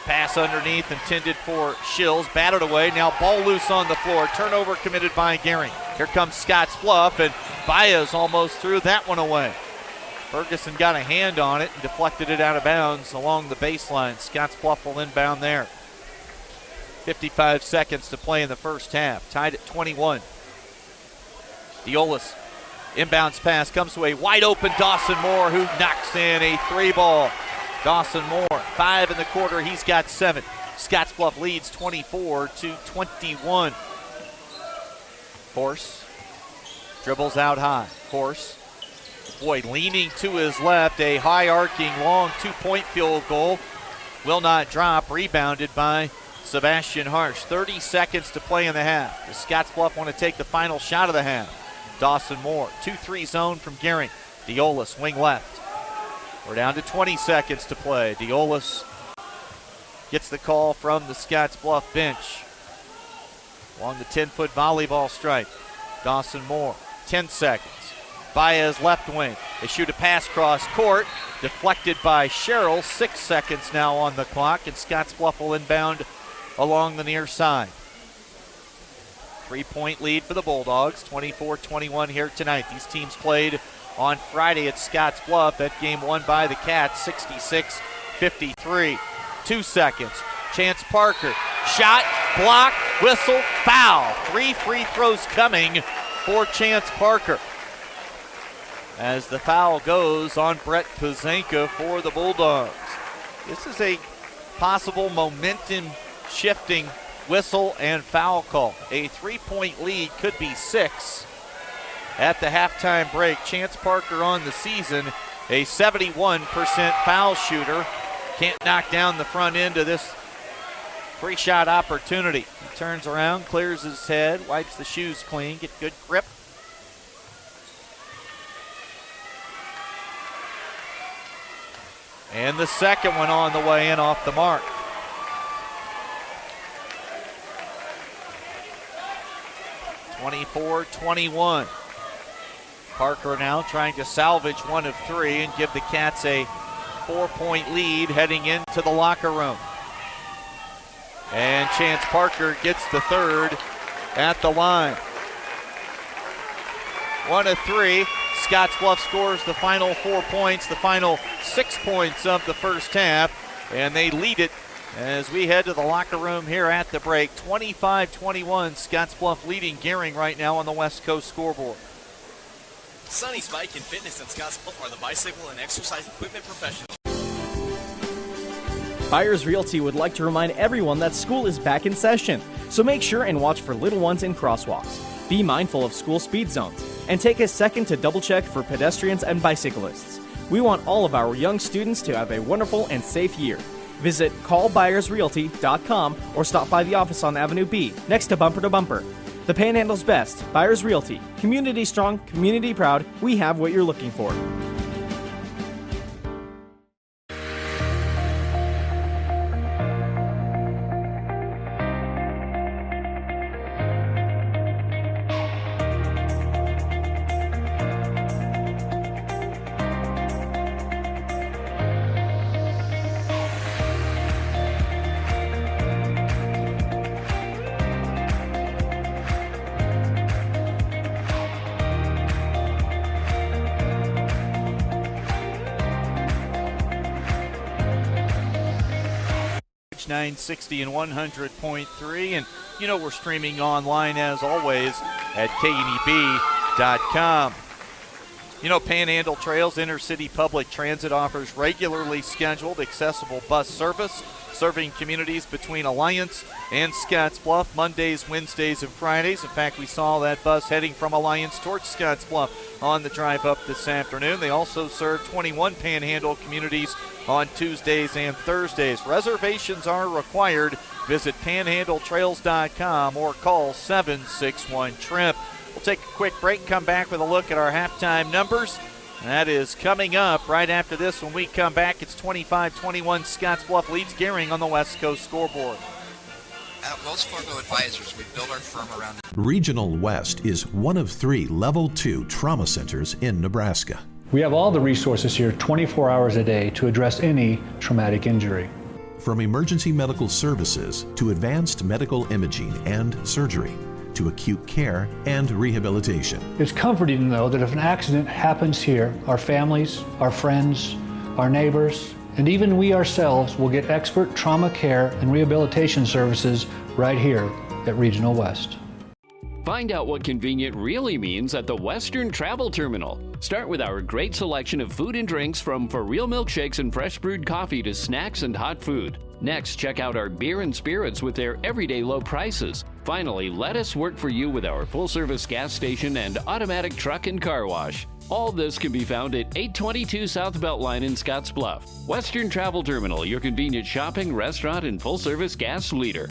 Pass underneath intended for Shills. Batted away. Now ball loose on the floor. Turnover committed by Gering. Here comes Scottsbluff, and Baez almost threw that one away. Ferguson got a hand on it and deflected it out of bounds along the baseline. Scottsbluff will inbound there. 55 seconds to play in the first half. Tied at 21. Diolis. Inbounds pass comes to a wide open Dawson Moore, who knocks in a 3 ball. Dawson Moore, 5 in the quarter. He's got 7. Scottsbluff leads 24-21. Horst Dribbles out high. Horse. Boyd leaning to his left. A high arcing long 2-point field goal. Will not drop. Rebounded by Sebastian Harsh. 30 seconds to play in the half. The Scottsbluff want to take the final shot of the half. Dawson Moore. 2-3 zone from Gering. Diolis wing left. We're down to 20 seconds to play. Diolis gets the call from the Scottsbluff bench. Along the 10-foot volleyball stripe. Dawson Moore. 10 seconds. Baez left wing. They shoot a pass cross court. Deflected by Sherrill. 6 seconds now on the clock, and Scottsbluff will inbound along the near side. 3-point lead for the Bulldogs. 24-21 here tonight. These teams played on Friday at Scottsbluff. That game won by the Cats 66-53. 2 seconds. Chance Parker. Shot, block, whistle, foul. 3 free throws coming for Chance Parker, as the foul goes on Brett Pazanka for the Bulldogs. This is a possible momentum-shifting whistle and foul call. A 3-point lead could be 6 at the halftime break. Chance Parker on the season, a 71% foul shooter. Can't knock down the front end of this free-shot opportunity. He turns around, clears his head, wipes the shoes clean, get good grip. And the second one on the way in off the mark. (24-21). Parker now trying to salvage 1 of 3 and give the Cats a 4-point lead heading into the locker room. And Chance Parker gets the third at the line. 1 of 3. Scottsbluff scores the final 4 points, the final 6 points of the first half, and they lead it as we head to the locker room here at the break. 25-21, Scottsbluff leading Gering right now on the West Coast scoreboard. Sonny's Bike and Fitness at Scottsbluff are the bicycle and exercise equipment professionals. Byers Realty would like to remind everyone that school is back in session, so make sure and watch for little ones in crosswalks. Be mindful of school speed zones, and take a second to double check for pedestrians and bicyclists. We want all of our young students to have a wonderful and safe year. Visit callbuyersrealty.com or stop by the office on Avenue B, next to Bumper to Bumper. The Panhandle's best, Byers Realty. Community strong, community proud. We have what you're looking for. H 960 and 100.3, and you know we're streaming online as always at kneb.com. You know, Panhandle Trails Intercity Public Transit offers regularly scheduled accessible bus service serving communities between Alliance and Scottsbluff Mondays, Wednesdays, and Fridays. In fact, we saw that bus heading from Alliance towards Scottsbluff on the drive up this afternoon. They also serve 21 Panhandle communities on Tuesdays and Thursdays. Reservations are required. Visit panhandletrails.com or call 761-TRIP. We'll take a quick break, come back with a look at our halftime numbers. That is coming up right after this. When we come back, it's 25-21. Scottsbluff leads Gering on the West Coast scoreboard. At Wells Fargo Advisors, we build our firm around Regional West is one of 3 Level 2 trauma centers in Nebraska. We have all the resources here 24 hours a day to address any traumatic injury. From emergency medical services to advanced medical imaging and surgery, to acute care and rehabilitation. It's comforting to know that if an accident happens here, our families, our friends, our neighbors, and even we ourselves will get expert trauma care and rehabilitation services right here at Regional West. Find out what convenient really means at the Western Travel Terminal. Start with our great selection of food and drinks, from for real milkshakes and fresh brewed coffee to snacks and hot food. Next, check out our beer and spirits with their everyday low prices. Finally, let us work for you with our full-service gas station and automatic truck and car wash. All this can be found at 822 South Beltline in Scottsbluff. Western Travel Terminal, your convenient shopping, restaurant, and full-service gas leader.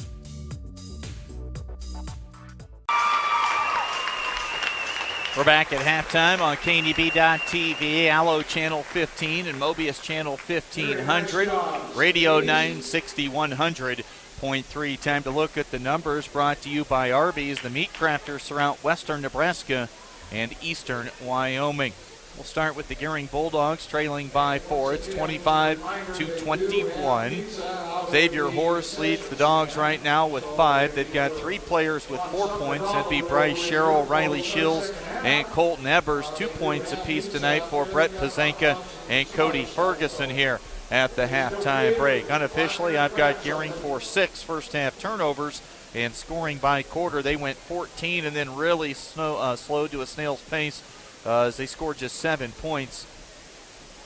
We're back at halftime on KNEB.TV, Allo Channel 15 and Mobius Channel 1500, Radio 960 100.3. Time to look at the numbers brought to you by Arby's, the meat crafters throughout western Nebraska and eastern Wyoming. We'll start with the Gering Bulldogs trailing by 4. It's 25-21. Xavier Horse leads the Dogs right now with 5. They've got 3 players with 4 points. That'd be Bryce Sherrill, Riley Shills, and Colton Ebers. 2 points apiece tonight for Brett Pazanka and Cody Ferguson here at the halftime break. Unofficially, I've got Gering for 6 first-half turnovers, and scoring by quarter, they went 14 and then really slowed to a snail's pace as they scored just 7 points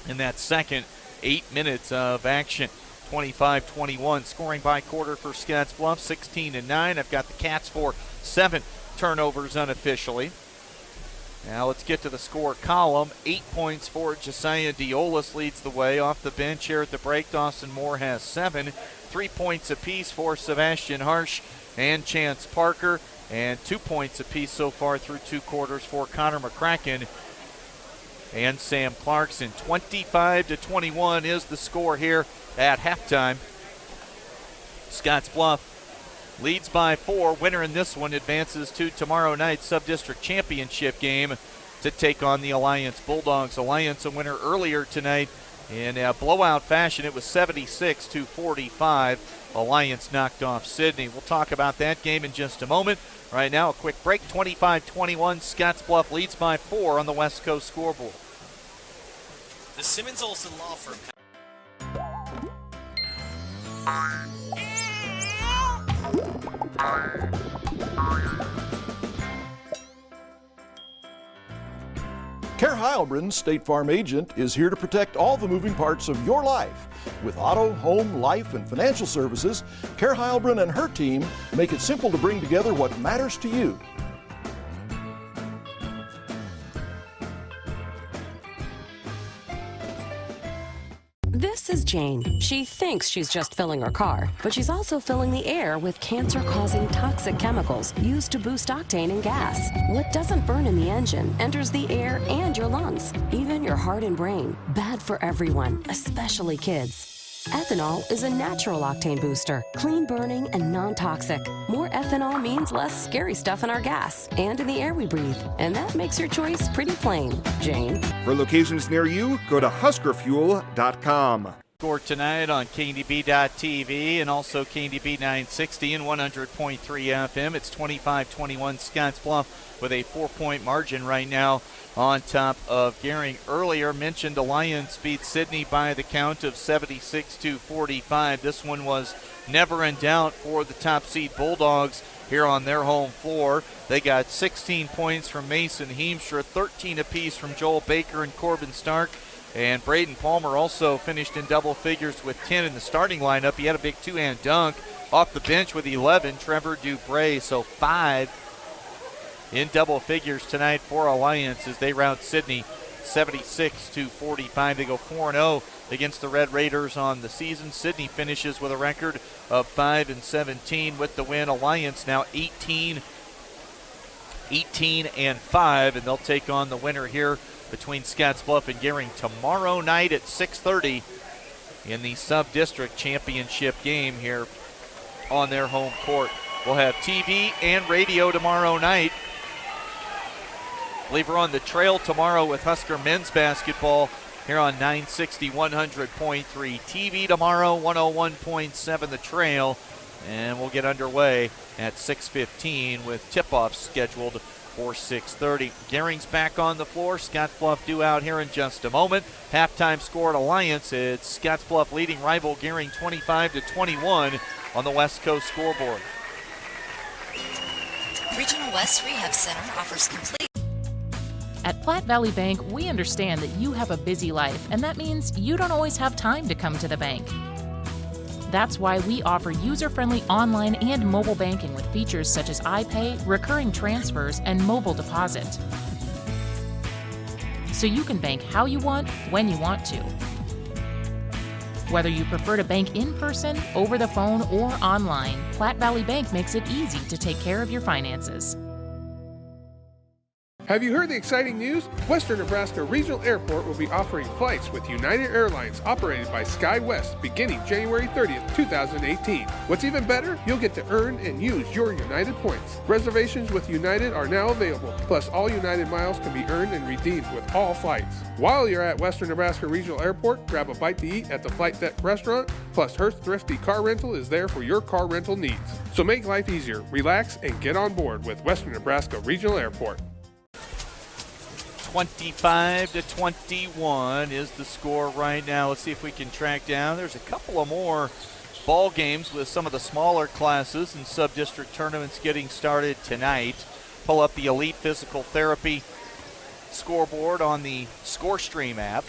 in that second 8 minutes of action. 25-21 scoring by quarter for Scottsbluff, 16-9. I've got the Cats for 7 turnovers unofficially. Now let's get to the score column. 8 points for Josiah Diolis leads the way. Off the bench here at the break, Dawson Moore has 7. 3 points apiece for Sebastian Harsh and Chance Parker, and 2 points apiece so far through 2 quarters for Connor McCracken and Sam Clarkson. 25-21 is the score here at halftime. Scottsbluff leads by 4. Winner in this one advances to tomorrow night's sub-district championship game to take on the Alliance Bulldogs. Alliance a winner earlier tonight in a blowout fashion. It was 76-45. Alliance knocked off Sidney. We'll talk about that game in just a moment. Right now, a quick break. 25-21. Scottsbluff leads by 4 on the West Coast scoreboard. The Simmons Olsen Law Firm. Care Heilbronn, State Farm agent, is here to protect all the moving parts of your life. With auto, home, life, and financial services, Care Heilbronn and her team make it simple to bring together what matters to you. This is Jane. She thinks she's just filling her car, but she's also filling the air with cancer-causing toxic chemicals used to boost octane in gas. What doesn't burn in the engine enters the air and your lungs, even your heart and brain. Bad for everyone, especially kids. Ethanol is a natural octane booster, clean burning and non-toxic. More ethanol means less scary stuff in our gas and in the air we breathe. And that makes your choice pretty plain, Jane. For locations near you, go to huskerfuel.com. Score tonight on KNDB.TV and also KNDB 960 and 100.3 FM. It's 25-21 Scottsbluff with a 4-point margin right now on top of Gering. Earlier mentioned Alliance beat Sidney by the count of 76-45. This one was never in doubt for the top seed Bulldogs here on their home floor. They got 16 points from Mason Heemstra, 13 apiece from Joel Baker and Corbin Stark. And Braden Palmer also finished in double figures with 10 in the starting lineup. He had a big two-hand dunk. Off the bench with 11, Trevor Dubray. So 5 in double figures tonight for Alliance as they rout Sidney 76-45. They go 4-0 against the Red Raiders on the season. Sidney finishes with a record of 5-17 with the win. Alliance now 18-5, and they'll take on the winner here between Scottsbluff and Gering tomorrow night at 6:30 in the sub-district championship game here on their home court. We'll have TV and radio tomorrow night. I believe we're on the trail tomorrow with Husker men's basketball here on 960 100.3. TV tomorrow, 101.7 The Trail, and we'll get underway at 6:15 with tip-off scheduled for 6:30. Gering's back on the floor. Scottsbluff due out here in just a moment. Halftime score at Alliance. It's Scottsbluff leading rival Gering 25-21 on the West Coast scoreboard. Regional West Rehab Center offers complete. At Platte Valley Bank, we understand that you have a busy life, and that means you don't always have time to come to the bank. That's why we offer user-friendly online and mobile banking with features such as iPay, recurring transfers, and mobile deposit. So you can bank how you want, when you want to. Whether you prefer to bank in person, over the phone, or online, Platte Valley Bank makes it easy to take care of your finances. Have you heard the exciting news? Western Nebraska Regional Airport will be offering flights with United Airlines operated by SkyWest beginning January 30th, 2018. What's even better? You'll get to earn and use your United points. Reservations with United are now available, plus all United miles can be earned and redeemed with all flights. While you're at Western Nebraska Regional Airport, grab a bite to eat at the Flight Deck restaurant, plus Hearst Thrifty Car Rental is there for your car rental needs. So make life easier, relax, and get on board with Western Nebraska Regional Airport. 25-21 is the score right now. Let's see if we can track down. There's a couple of more ball games with some of the smaller classes and sub-district tournaments getting started tonight. Pull up the Elite Physical Therapy scoreboard on the ScoreStream app.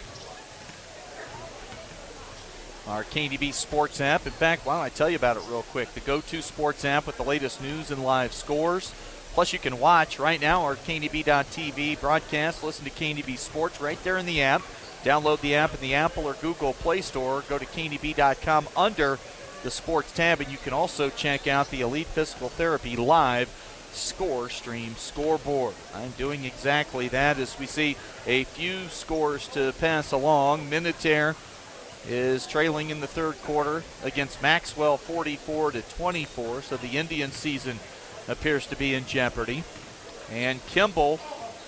Our KDB Sports app. In fact, why don't I tell you about it real quick. The go-to sports app with the latest news and live scores. Plus, you can watch right now our KDB.TV broadcast. Listen to KDB Sports right there in the app. Download the app in the Apple or Google Play Store. Go to KDB.com under the Sports tab, and you can also check out the Elite Physical Therapy live ScoreStream scoreboard. I'm doing exactly that as we see a few scores to pass along. Minutair is trailing in the third quarter against Maxwell 44-24, so the Indian season appears to be in jeopardy. And Kimball,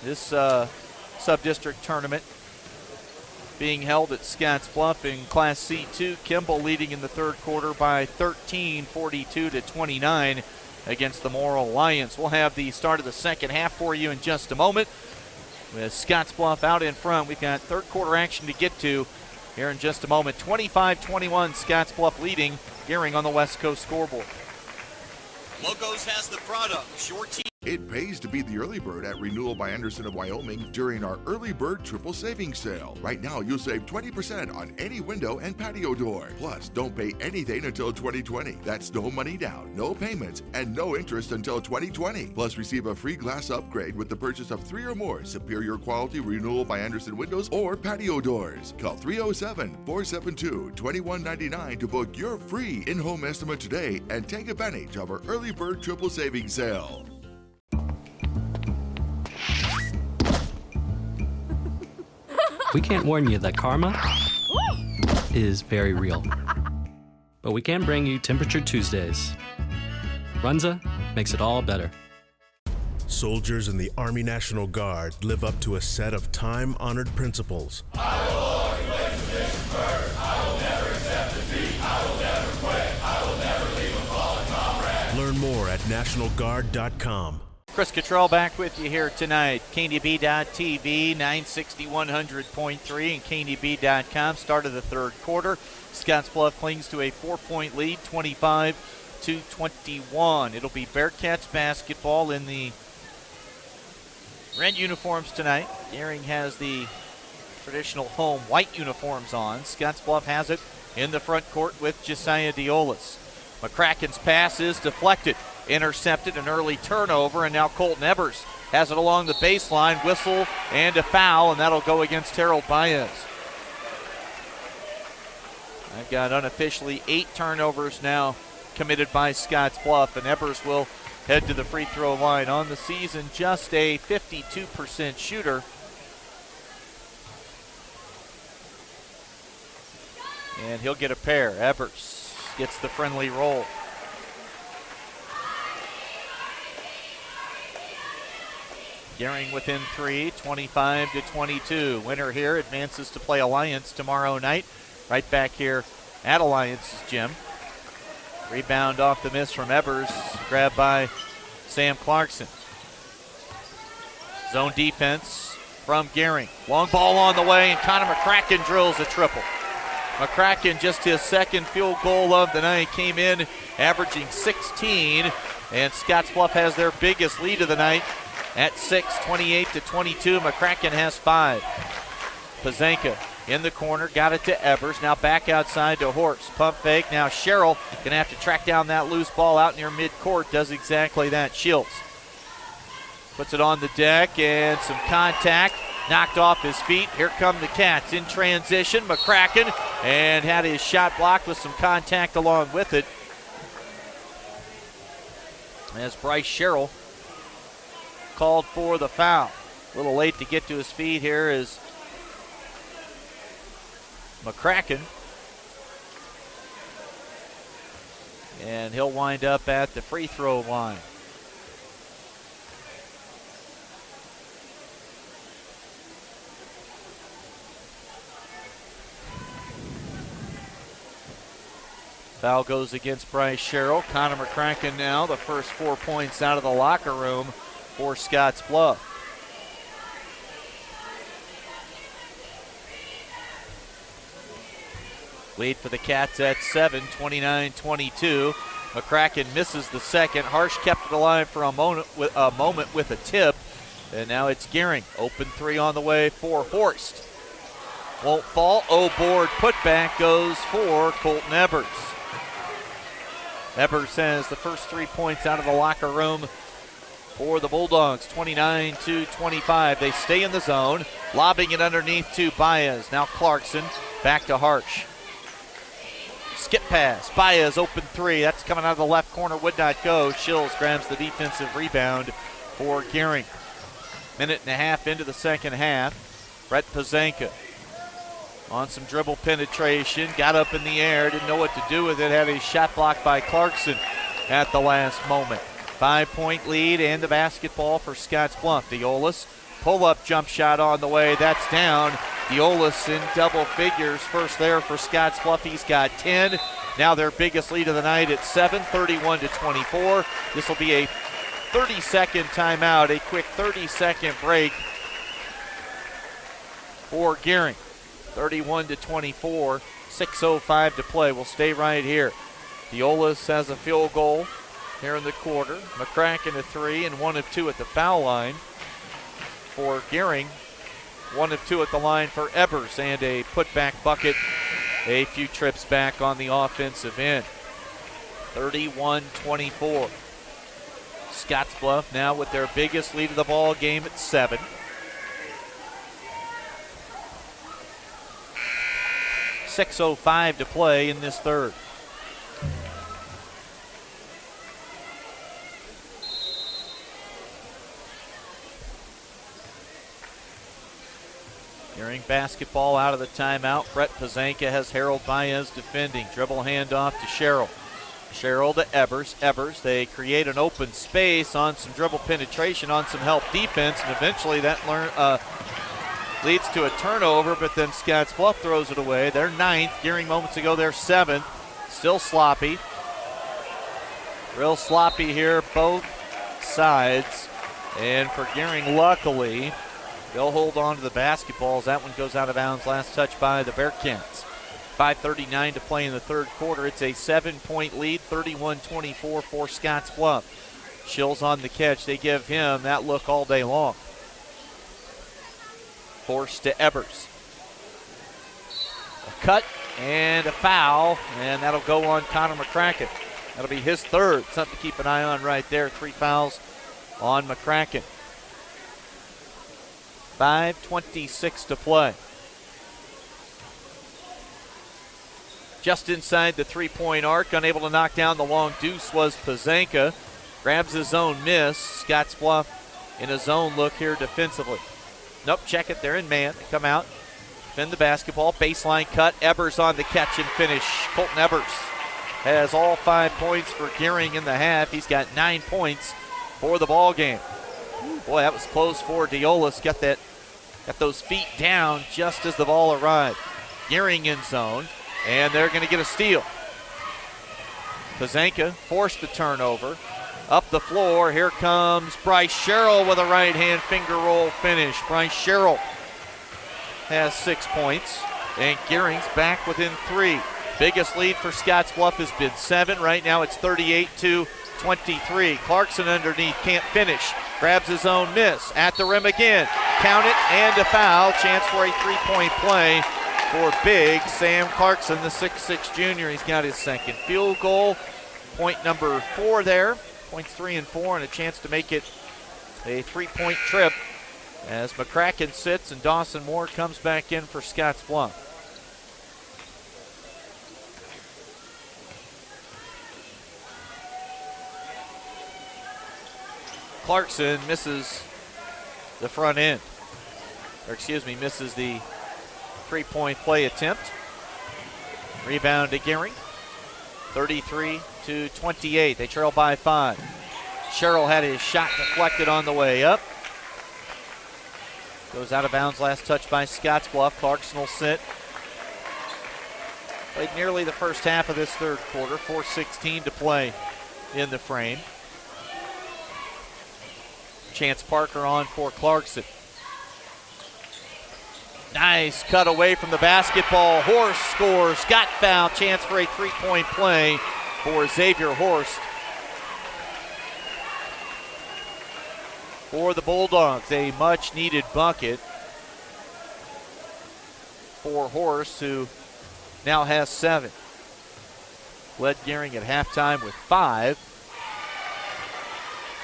this sub-district tournament being held at Scottsbluff in Class C2. Kimball leading in the third quarter by 13, 42-29 against the Moore Alliance. We'll have the start of the second half for you in just a moment. With Scottsbluff out in front, we've got third quarter action to get to here in just a moment. 25-21, Scottsbluff leading. Gering on the West Coast scoreboard. Logos has the product. Your team. It pays to be the early bird at Renewal by Anderson of Wyoming during our Early Bird Triple Savings Sale. Right now, you'll save 20% on any window and patio door. Plus, don't pay anything until 2020. That's no money down, no payments, and no interest until 2020. Plus, receive a free glass upgrade with the purchase of 3 or more superior quality Renewal by Anderson windows or patio doors. Call 307-472-2199 to book your free in-home estimate today and take advantage of our Early Bird Triple Savings Sale. We can't warn you that karma is very real. But we can bring you Temperature Tuesdays. Runza makes it all better. Soldiers in the Army National Guard live up to a set of time-honored principles. I will always place the mission first. I will never accept defeat. I will never quit. I will never leave a fallen comrade. Learn more at nationalguard.com. Chris Cottrell back with you here tonight. KDB.TV, 960 100.3 and KDB.com. Start of the third quarter. Scottsbluff clings to a 4-point lead, 25-21. It'll be Bearcats basketball in the red uniforms tonight. Gering has the traditional home white uniforms on. Scottsbluff has it in the front court with Josiah Diolas. McCracken's pass is deflected. Intercepted, an early turnover, and now Colton Ebers has it along the baseline. Whistle and a foul, and that'll go against Harold Baez. I've got unofficially 8 turnovers now committed by Scottsbluff, and Ebers will head to the free throw line. On the season, just a 52% shooter. And he'll get a pair. Ebers gets the friendly roll. Gering within 3, 25-22. Winner here advances to play Alliance tomorrow night. Right back here at Alliance's gym. Rebound off the miss from Ebers. Grabbed by Sam Clarkson. Zone defense from Gering. Long ball on the way, and Connor McCracken drills a triple. McCracken, just his second field goal of the night, came in averaging 16. And Scottsbluff has their biggest lead of the night at 6, 28-22. McCracken has 5. Pazanka in the corner, got it to Evers. Now back outside to Horst. Pump fake. Now Sherrill going to have to track down that loose ball out near midcourt. Does exactly that. Shields puts it on the deck and some contact. Knocked off his feet. Here come the Cats in transition. McCracken, and had his shot blocked with some contact along with it. As Bryce Sherrill called for the foul. A little late to get to his feet here is McCracken. And he'll wind up at the free throw line. Foul goes against Bryce Sherrill. Connor McCracken now, the first 4 points out of the locker room for Scottsbluff. Lead for the Cats at 7, 29-22. McCracken misses the second. Harsh kept it alive for a moment with a tip. And now it's Gering. Open three on the way for Horst. Won't fall. Board putback goes for Colton Ebers. Ebers has the first 3 points out of the locker room for the Bulldogs, 29-25. They stay in the zone, lobbing it underneath to Baez. Now Clarkson, back to Harsh. Skip pass, Baez open three. That's coming out of the left corner, would not go. Shills grabs the defensive rebound for Gering. Minute and a half into the second half. Brett Pazanka on some dribble penetration, got up in the air, didn't know what to do with it, had a shot blocked by Clarkson at the last moment. 5-point lead and the basketball for Scottsbluff. Diolis, pull-up jump shot on the way, that's down. Diolis in double figures, first there for Scottsbluff, he's got 10. Now their biggest lead of the night at 7, 31-24. This will be a 30-second timeout, a quick 30-second break for Gering. 31-24, 6:05 to play. We'll stay right here. Diolis has a field goal here in the quarter. McCracken a three and 1 of 2 at the foul line for Gering. 1 of 2 at the line for Ebers and a putback bucket. A few trips back on the offensive end. 31-24. Scottsbluff now with their biggest lead of the ball game at 7. .605 to play in this third. Gering basketball out of the timeout. Brett Pazanka has Harold Baez defending. Dribble handoff to Sherrill. Sherrill to Ebers. Ebers, they create an open space on some dribble penetration, on some help defense, and eventually that leads to a turnover, but then Scottsbluff throws it away. They're 9th. Gering moments ago, they're 7th. Still sloppy. Real sloppy here, both sides. And for Gering, luckily, they'll hold on to the basketballs. That one goes out of bounds. Last touch by the Bearcats. 5:39 to play in the third quarter. It's a 7-point lead, 31-24 for Scottsbluff. Shills on the catch. They give him that look all day long. Forced to Ebers. A cut and a foul, and that'll go on Connor McCracken. That'll be his third. Something to keep an eye on right there. 3 fouls on McCracken. 5:26 to play. Just inside the 3-point arc, unable to knock down the long deuce was Pazanka. Grabs his own miss. Scottsbluff in a zone look here defensively. Nope, check it. They're in man. They come out, defend the basketball. Baseline cut. Ebers on the catch and finish. Colton Ebers has all 5 points for Gering in the half. He's got 9 points for the ball game. Boy, that was close for Diolis. Got those feet down just as the ball arrived. Gering in zone, and they're going to get a steal. Pazanka forced the turnover. Up the floor, here comes Bryce Sherrill with a right-hand finger roll finish. Bryce Sherrill has 6 points, and Gering's back within 3. Biggest lead for Scottsbluff has been 7. Right now it's 38-23. Clarkson underneath, can't finish. Grabs his own miss. At the rim again. Count it, and a foul. Chance for a 3-point play for big Sam Clarkson, the 6'6 junior. He's got his second field goal. Point number 4 there. Points 3 and 4, and a chance to make it a 3-point trip as McCracken sits and Dawson Moore comes back in for Scottsbluff. Clarkson misses the front end, misses the 3-point play attempt. Rebound to Gering. 33-28. They trail by 5. Sherrill had his shot deflected on the way up. Goes out of bounds, last touch by Scottsbluff. Clarkson will sit. Played nearly the first half of this third quarter. 4:16 to play in the frame. Chance Parker on for Clarkson. Nice cut away from the basketball. Horst scores. Got fouled. Chance for a 3-point play for Xavier Horst. For the Bulldogs, a much-needed bucket for Horst, who now has 7. Led Gering at halftime with 5.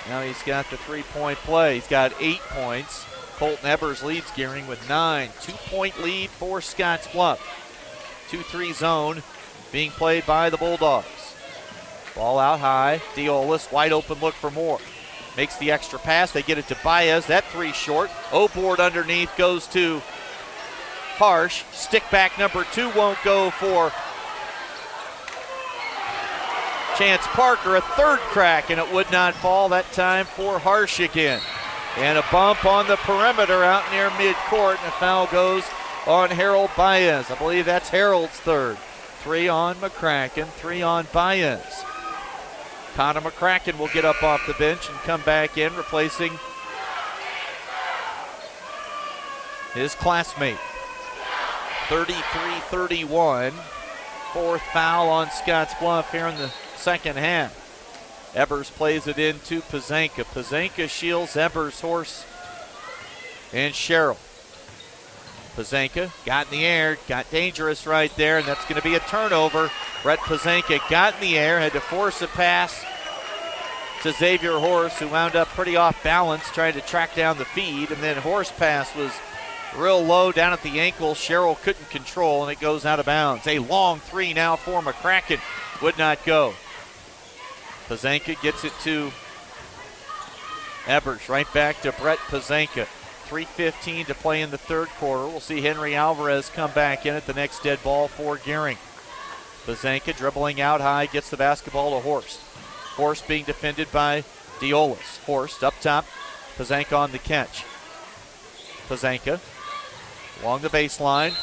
Now he's got the 3-point play. He's got 8 points. Colton Ebers leads Gering with 9. 2-point lead for Scottsbluff. 2-3 zone being played by the Bulldogs. Ball out high. Diolis, wide open look for Moore. Makes the extra pass. They get it to Baez. That 3 short. O-board underneath goes to Harsh. Stick back number 2 won't go for Chance Parker. A third crack, and it would not fall that time for Harsh again. And a bump on the perimeter out near midcourt, and a foul goes on Harold Baez. I believe that's Harold's third. 3 on McCracken, 3 on Baez. Connor McCracken will get up off the bench and come back in, replacing his classmate. 33-31. 4th foul on Scottsbluff here in the second half. Ebers plays it into Pazanka. Pazanka shields Ebers, Horst, and Sherrill. Pazanka got in the air, got dangerous right there, and that's going to be a turnover. Brett Pazanka got in the air, had to force a pass to Xavier Horst, who wound up pretty off balance trying to track down the feed, and then Horst's pass was real low down at the ankle. Sherrill couldn't control, and it goes out of bounds. A long 3 now for McCracken. Would not go. Pazanka gets it to Ebers. Right back to Brett Pazanka. 3:15 to play in the third quarter. We'll see Henry Alvarez come back in at the next dead ball for Gering. Pazanka dribbling out high, gets the basketball to Horst. Horst being defended by Diolis. Horst up top. Pazanka on the catch. Pazanka along the baseline.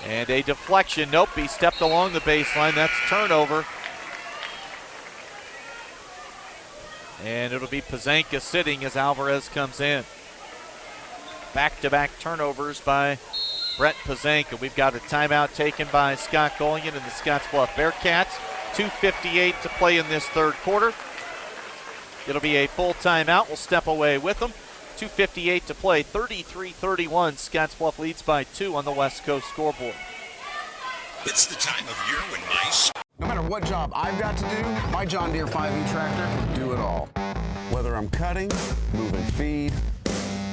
And a deflection. Nope, he stepped along the baseline. That's turnover. And it'll be Pazanka sitting as Alvarez comes in. Back-to-back turnovers by Brett Pazanka. We've got a timeout taken by Scott Golian and the Scottsbluff Bearcats. 2:58 to play in this third quarter. It'll be a full timeout. We'll step away with them. 2:58 to play. 33-31. Scottsbluff leads by 2 on the West Coast scoreboard. It's the time of year when mice. No matter what job I've got to do, my John Deere 5E tractor can do it all. Whether I'm cutting, moving feed,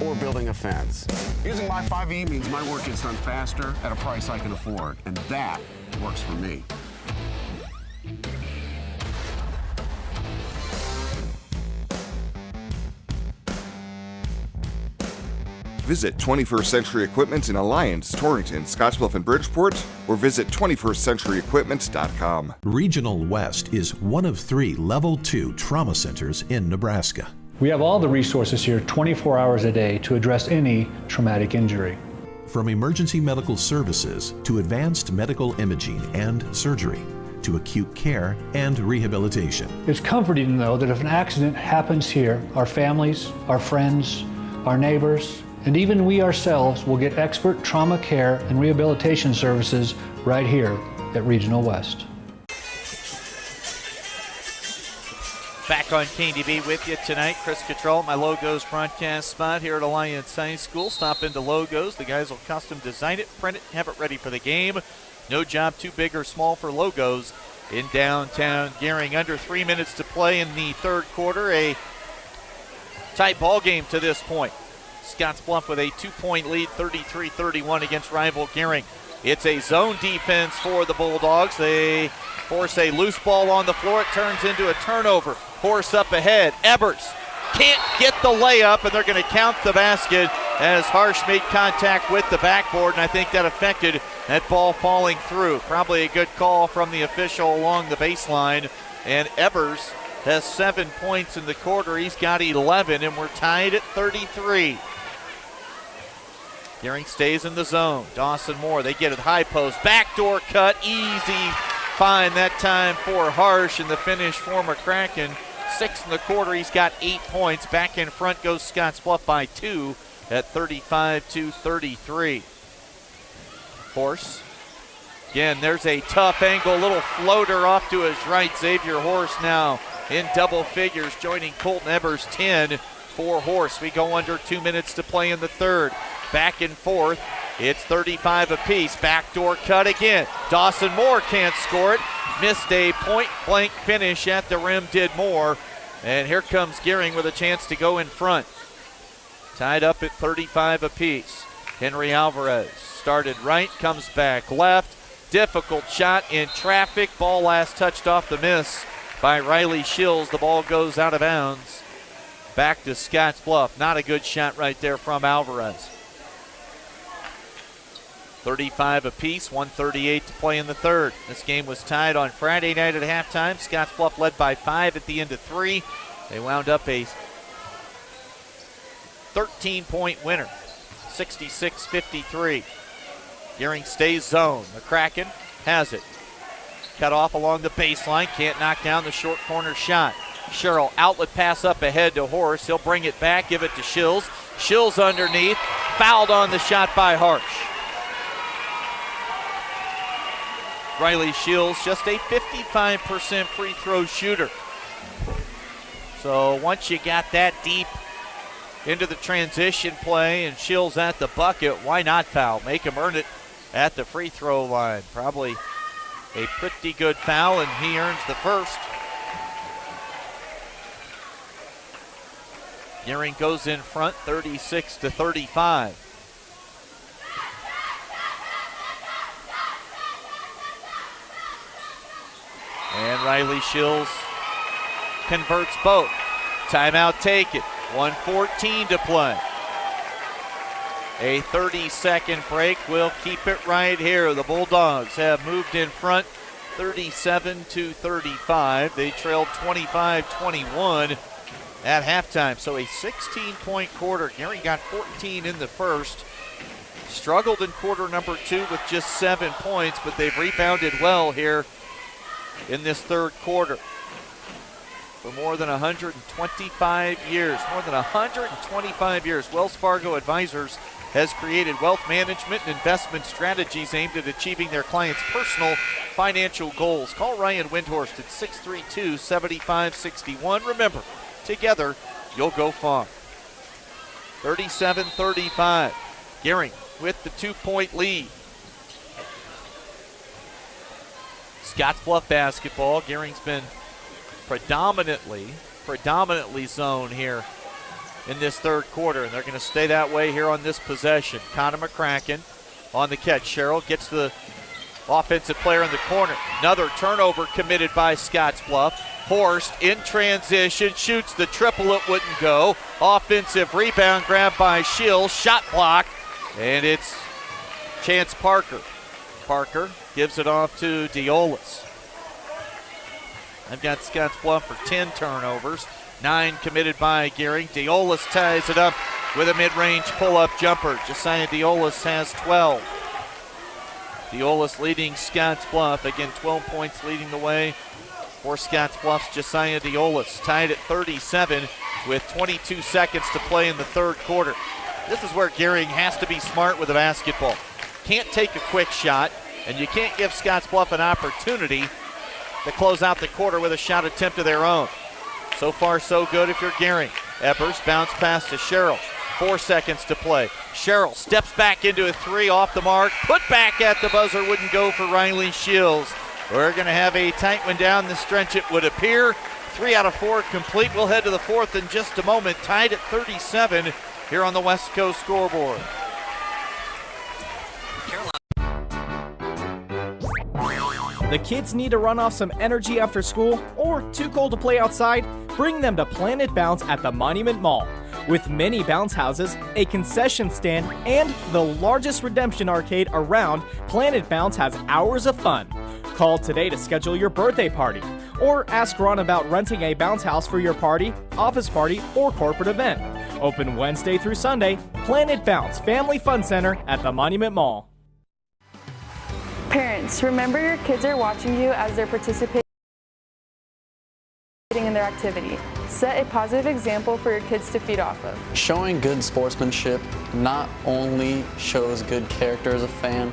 or building a fence. Using my 5E means my work gets done faster at a price I can afford, and that works for me. Visit 21st Century Equipment in Alliance, Torrington, Scottsbluff, and Bridgeport, or visit 21stcenturyequipment.com. Regional West is one of 3 Level 2 trauma centers in Nebraska. We have all the resources here 24 hours a day to address any traumatic injury. From emergency medical services to advanced medical imaging and surgery to acute care and rehabilitation. It's comforting to know that if an accident happens here, our families, our friends, our neighbors, and even we ourselves will get expert trauma care and rehabilitation services right here at Regional West. Back Back on KDB with you tonight. Chris Cottrell, my Logos broadcast spot here at Alliance High School. Stop into Logos. The guys will custom design it, print it, have it ready for the game. No job too big or small for Logos in downtown Gering. Under 3 minutes to play in the third quarter. A tight ball game to this point. Scottsbluff with a 2-point lead, 33-31 against rival Gering. It's a zone defense for the Bulldogs. They force a loose ball on the floor. It turns into a turnover. Horse up ahead. Ebers can't get the layup, and they're going to count the basket as Harsh made contact with the backboard, and I think that affected that ball falling through. Probably a good call from the official along the baseline, and Ebers has 7 points in the quarter. He's got 11, and we're tied at 33. Gering stays in the zone. Dawson Moore, they get it high post. Backdoor cut, easy find that time for Harsh, and the finish for McCracken. 6 in the quarter, he's got 8 points. Back in front goes Scottsbluff by 2 at 35-33. Horse. Again, there's a tough angle, little floater off to his right. Xavier Horse now in double figures, joining Colton Ebers, 10 for Horse. We go under 2 minutes to play in the third. Back and forth. It's 35 apiece. Backdoor cut again. Dawson Moore can't score it. Missed a point-blank finish at the rim, did Moore. And here comes Gering with a chance to go in front. Tied up at 35 apiece. Henry Alvarez started right, comes back left. Difficult shot in traffic. Ball last touched off the miss by Riley Shills. The ball goes out of bounds. Back to Scottsbluff. Not a good shot right there from Alvarez. 35 apiece, 1:38 to play in the third. This game was tied on Friday night at halftime. Scottsbluff led by 5 at the end of 3. They wound up a 13-point winner, 66-53. Gering stays zone. McCracken has it. Cut off along the baseline. Can't knock down the short corner shot. Sherrill, outlet pass up ahead to Horse. He'll bring it back, give it to Shills. Shills underneath. Fouled on the shot by Harsh. Riley Shills, just a 55% free throw shooter. So once you got that deep into the transition play and Shills at the bucket, why not foul? Make him earn it at the free throw line. Probably a pretty good foul, and he earns the first. Gering goes in front, 36-35. And Riley Shills converts both. Timeout taken. 1:14 to play. A 30-second break. We'll keep it right here. The Bulldogs have moved in front 37-35. They trailed 25-21 at halftime. So a 16-point quarter. Gering got 14 in the first. Struggled in quarter number 2 with just 7 points, but they've rebounded well here in this third quarter. For more than 125 years, Wells Fargo Advisors has created wealth management and investment strategies aimed at achieving their clients' personal financial goals. Call Ryan Windhorst at 632-7561. Remember, together you'll go far. 37-35. Gering with the 2-point lead. Scottsbluff basketball. Gering's been predominantly zone here in this third quarter, and they're going to stay that way here on this possession. Connor McCracken on the catch. Sherrill gets the offensive player in the corner. Another turnover committed by Scottsbluff. Horst in transition, shoots the triple, it wouldn't go. Offensive rebound grabbed by Shields, shot block, and it's Chance Parker. Parker gives it off to Diolis. I've got Scottsbluff for 10 turnovers, 9 committed by Gering. Diolis ties it up with a mid-range pull-up jumper. Josiah Diolis has 12. Diolis leading Scottsbluff. Again, 12 points leading the way for Scottsbluff's Josiah Diolis. Tied at 37 with 22 seconds to play in the third quarter. This is where Gering has to be smart with the basketball. Can't take a quick shot, and you can't give Scottsbluff an opportunity to close out the quarter with a shot attempt of their own. So far, so good if you're Gering. Ebers bounce pass to Sherrill. 4 seconds to play. Sherrill steps back into a three off the mark. Put back at the buzzer, wouldn't go for Riley Shields. We're going to have a tight one down the stretch, it would appear. 3 out of 4 complete. We'll head to the fourth in just a moment. Tied at 37 here on the West Coast scoreboard. The kids need to run off some energy after school or too cold to play outside? Bring them to Planet Bounce at the Monument Mall. With many bounce houses, a concession stand, and the largest redemption arcade around, Planet Bounce has hours of fun. Call today to schedule your birthday party, or ask Ron about renting a bounce house for your party, office party, or corporate event. Open Wednesday through Sunday, Planet Bounce Family Fun Center at the Monument Mall. Parents, remember your kids are watching you as they're participating in their activity. Set a positive example for your kids to feed off of. Showing good sportsmanship not only shows good character as a fan,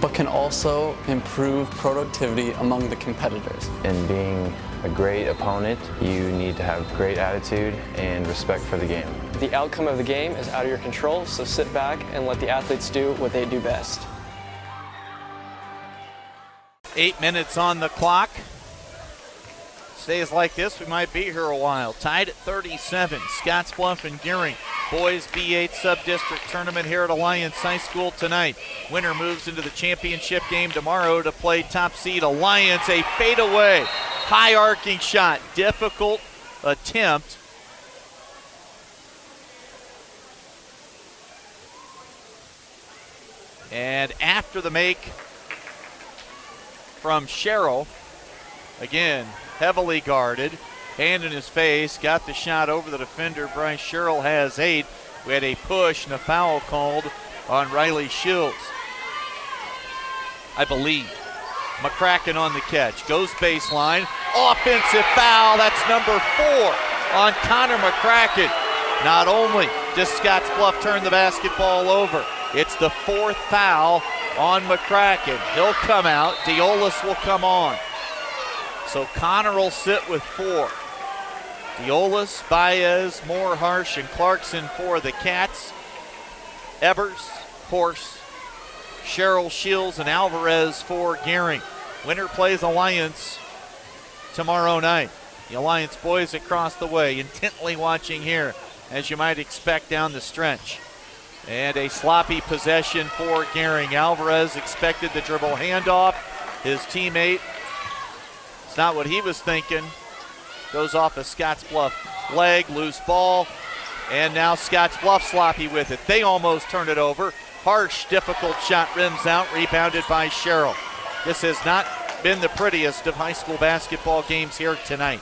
but can also improve productivity among the competitors. In being a great opponent, you need to have great attitude and respect for the game. The outcome of the game is out of your control, so sit back and let the athletes do what they do best. 8 minutes on the clock. Stays like this, we might be here a while. Tied at 37, Scottsbluff and Gering. Boys B-8 sub-district tournament here at Alliance High School tonight. Winner moves into the championship game tomorrow to play top seed Alliance. A fadeaway, high arcing shot, difficult attempt. And after the make from Sherrill, again, heavily guarded, hand in his face, got the shot over the defender. Bryce Sherrill has 8. We had a push and a foul called on Riley Shields, I believe. McCracken on the catch, goes baseline, offensive foul, that's number 4 on Connor McCracken. Not only does Scottsbluff turn the basketball over, it's the 4th foul on McCracken. He'll come out, Diolis will come on. So Connor will sit with 4. Diolis, Baez, Moore, Harsh, and Clarkson for the Cats. Ebers, Horse, Sherrill, Shields, and Alvarez for Gering. Winner plays Alliance tomorrow night. The Alliance boys across the way, intently watching here, as you might expect down the stretch. And a sloppy possession for Gering. Alvarez expected the dribble handoff. His teammate, it's not what he was thinking. Goes off a Scottsbluff leg, loose ball. And now Scottsbluff sloppy with it. They almost turn it over. Harsh, difficult shot, rims out, rebounded by Sherrill. This has not been the prettiest of high school basketball games here tonight.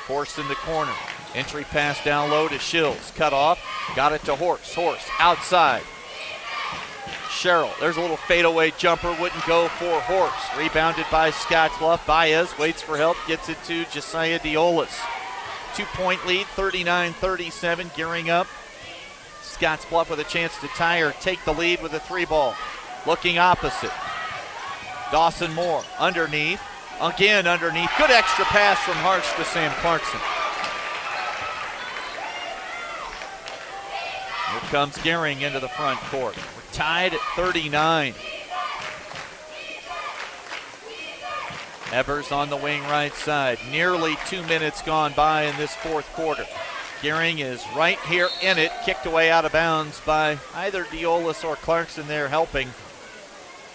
Horst in the corner. Entry pass down low to Shields. Cut off. Got it to Horst. Horst outside. Sherrill. There's a little fadeaway jumper. Wouldn't go for Horst. Rebounded by Scottsbluff. Baez waits for help. Gets it to Josiah Diolis. 2-point lead. 39-37. Gearing up. Scottsbluff with a chance to tie or take the lead with a 3-ball. Looking opposite. Dawson Moore underneath. Again underneath. Good extra pass from Harsh to Sam Clarkson. Here comes Gering into the front court. We're tied at 39. Evers on the wing right side. Nearly 2 minutes gone by in this fourth quarter. Gering is right here in it. Kicked away out of bounds by either Diolis or Clarkson there helping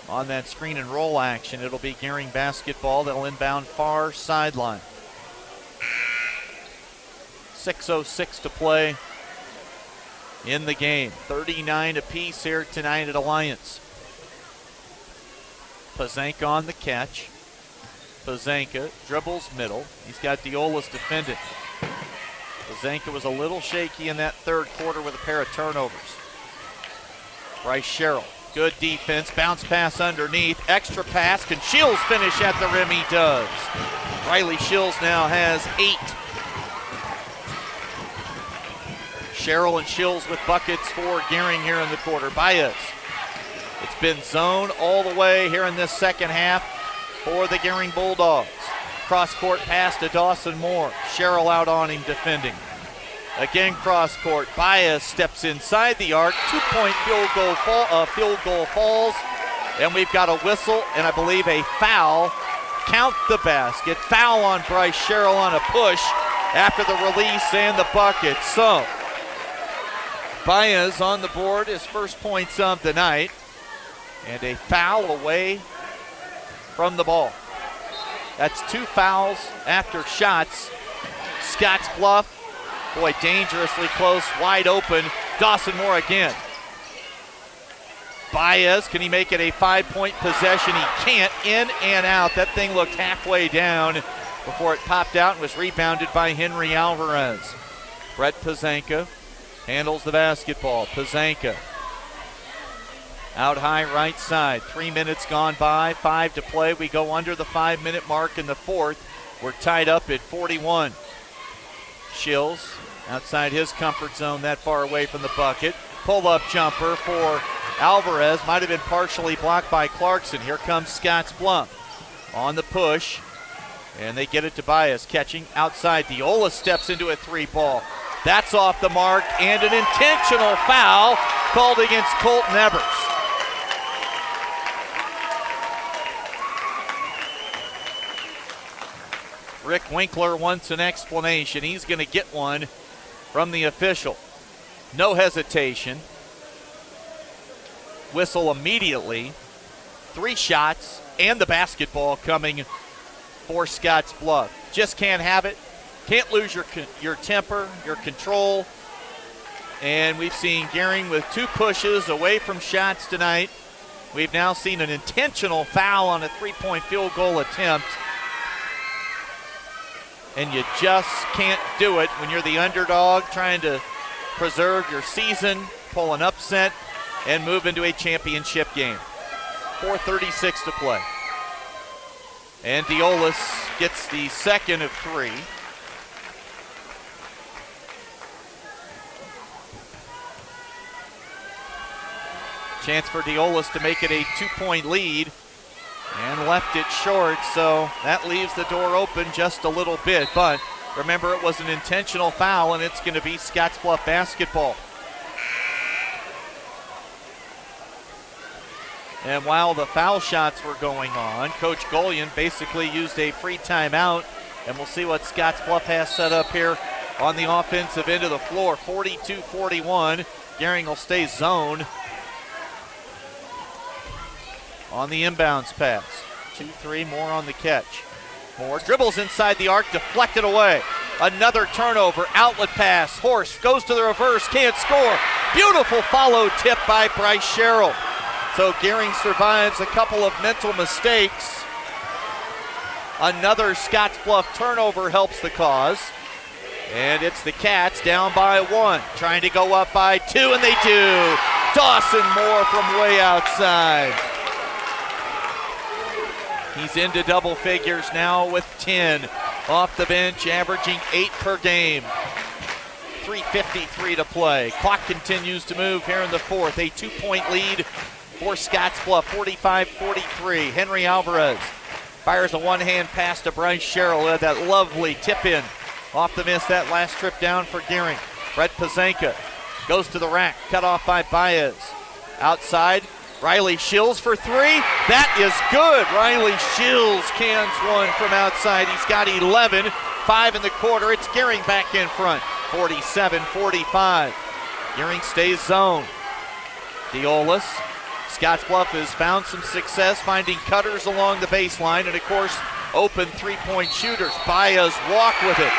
on that screen and roll action. It'll be Gering basketball. They'll inbound far sideline. 6:06 to play in the game. 39 apiece here tonight at Alliance. Pazanka on the catch. Pazanka dribbles middle. He's got Diolis defending. Pazanka was a little shaky in that third quarter with a pair of turnovers. Bryce Sherrill, good defense, bounce pass underneath, extra pass. Can Shields finish at the rim? He does. Riley Shields now has 8. Sherrill and Shields with buckets for Gering here in the quarter. Baez. It's been zone all the way here in this second half for the Gering Bulldogs. Cross-court pass to Dawson Moore. Sherrill out on him defending. Again cross-court. Baez steps inside the arc. 2-point field goal falls. And we've got a whistle and I believe a foul. Count the basket. Foul on Bryce Sherrill on a push after the release and the bucket. So, Baez on the board, his first points of the night. And a foul away from the ball. That's 2 fouls after shots. Scottsbluff, boy, dangerously close, wide open. Dawson Moore again. Baez, can he make it a 5-point possession? He can't. In and out. That thing looked halfway down before it popped out and was rebounded by Henry Alvarez. Brett Pazanka handles the basketball. Pazanka out high right side. 3 minutes gone by, 5 to play. We go under the 5-minute mark in the fourth. We're tied up at 41. Shills outside his comfort zone, that far away from the bucket. Pull-up jumper for Alvarez, might have been partially blocked by Clarkson. Here comes Scottsbluff on the push, and they get it to Baez, catching outside. Diola steps into a 3-ball. That's off the mark, and an intentional foul called against Colton Evers. Rick Winkler wants an explanation. He's going to get one from the official. No hesitation. Whistle immediately. 3 shots and the basketball coming for Scottsbluff. Just can't have it. Can't lose your temper, your control. And we've seen Gering with 2 pushes away from shots tonight. We've now seen an intentional foul on a 3-point field goal attempt. And you just can't do it when you're the underdog trying to preserve your season, pull an upset, and move into a championship game. 4:36 to play. And Diolis gets the second of 3. Chance for Diolis to make it a 2-point lead, and left it short, so that leaves the door open just a little bit. But remember, it was an intentional foul, and it's going to be Scottsbluff basketball. And while the foul shots were going on, Coach Golian basically used a free timeout, and we'll see what Scottsbluff has set up here on the offensive end of the floor. 42-41. Gering will stay zone on the inbounds pass. 2-3, Moore on the catch. Moore dribbles inside the arc, deflected away. Another turnover, outlet pass. Horst goes to the reverse, can't score. Beautiful follow tip by Bryce Sherrill. So Gering survives a couple of mental mistakes. Another Scottsbluff turnover helps the cause. And it's the Cats down by 1, trying to go up by 2, and they do. Dawson Moore from way outside. He's into double figures now with 10 off the bench, averaging 8 per game. 3:53 to play. Clock continues to move here in the fourth. A 2-point lead for Scottsbluff, 45-43. Henry Alvarez fires a one-hand pass to Bryce Sherrill. Who had that lovely tip-in off the miss that last trip down for Gering. Brett Pazanka goes to the rack, cut off by Baez. Outside, Riley Shills for 3. That is good. Riley Shills cans one from outside. He's got 11, 5 in the quarter. It's Gering back in front, 47-45. Gering stays zone. Diolis. Scottsbluff has found some success finding cutters along the baseline and, of course, open 3-point shooters. Baez walk with it.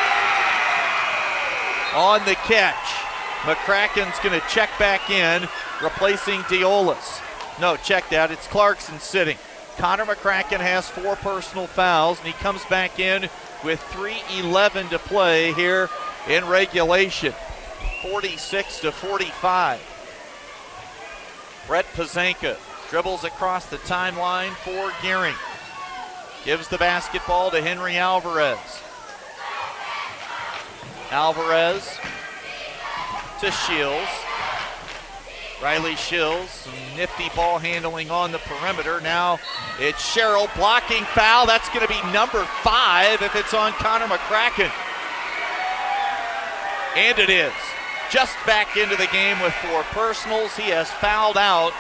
On the catch. McCracken's going to check back in, replacing Diolis. No, check that. It's Clarkson sitting. Connor McCracken has 4 personal fouls, and he comes back in with 3:11 to play here in regulation. 46-45. Brett Pazanka dribbles across the timeline for Gering. Gives the basketball to Henry Alvarez. Alvarez to Shields. Riley Shills, some nifty ball handling on the perimeter. Now it's Sherrill, blocking foul. That's going to be number 5 if it's on Connor McCracken. And it is. Just back into the game with 4 personals. He has fouled out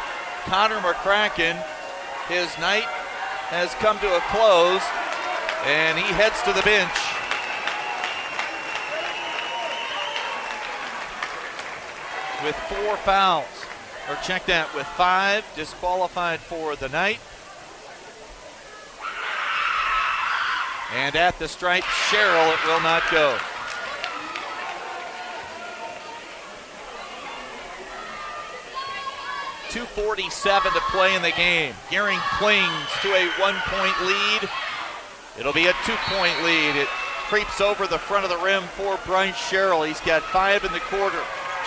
Connor McCracken. His night has come to a close, and he heads to the bench. With 4 fouls. Or check that, with 5 disqualified for the night. And at the stripe, Sherrill, it will not go. .247 to play in the game. Gering clings to a 1-point lead. It'll be a 2-point lead. It creeps over the front of the rim for Bryce Sherrill. He's got 5 in the quarter.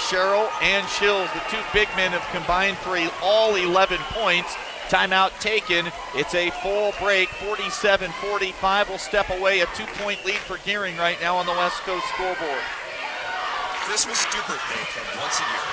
Sherrill and Shills, the 2 big men, have combined for all 11 points. Timeout taken. It's a full break. 47-45 will step away. A 2-point lead for Gering right now on the West Coast scoreboard. Christmas to birthday come once a year.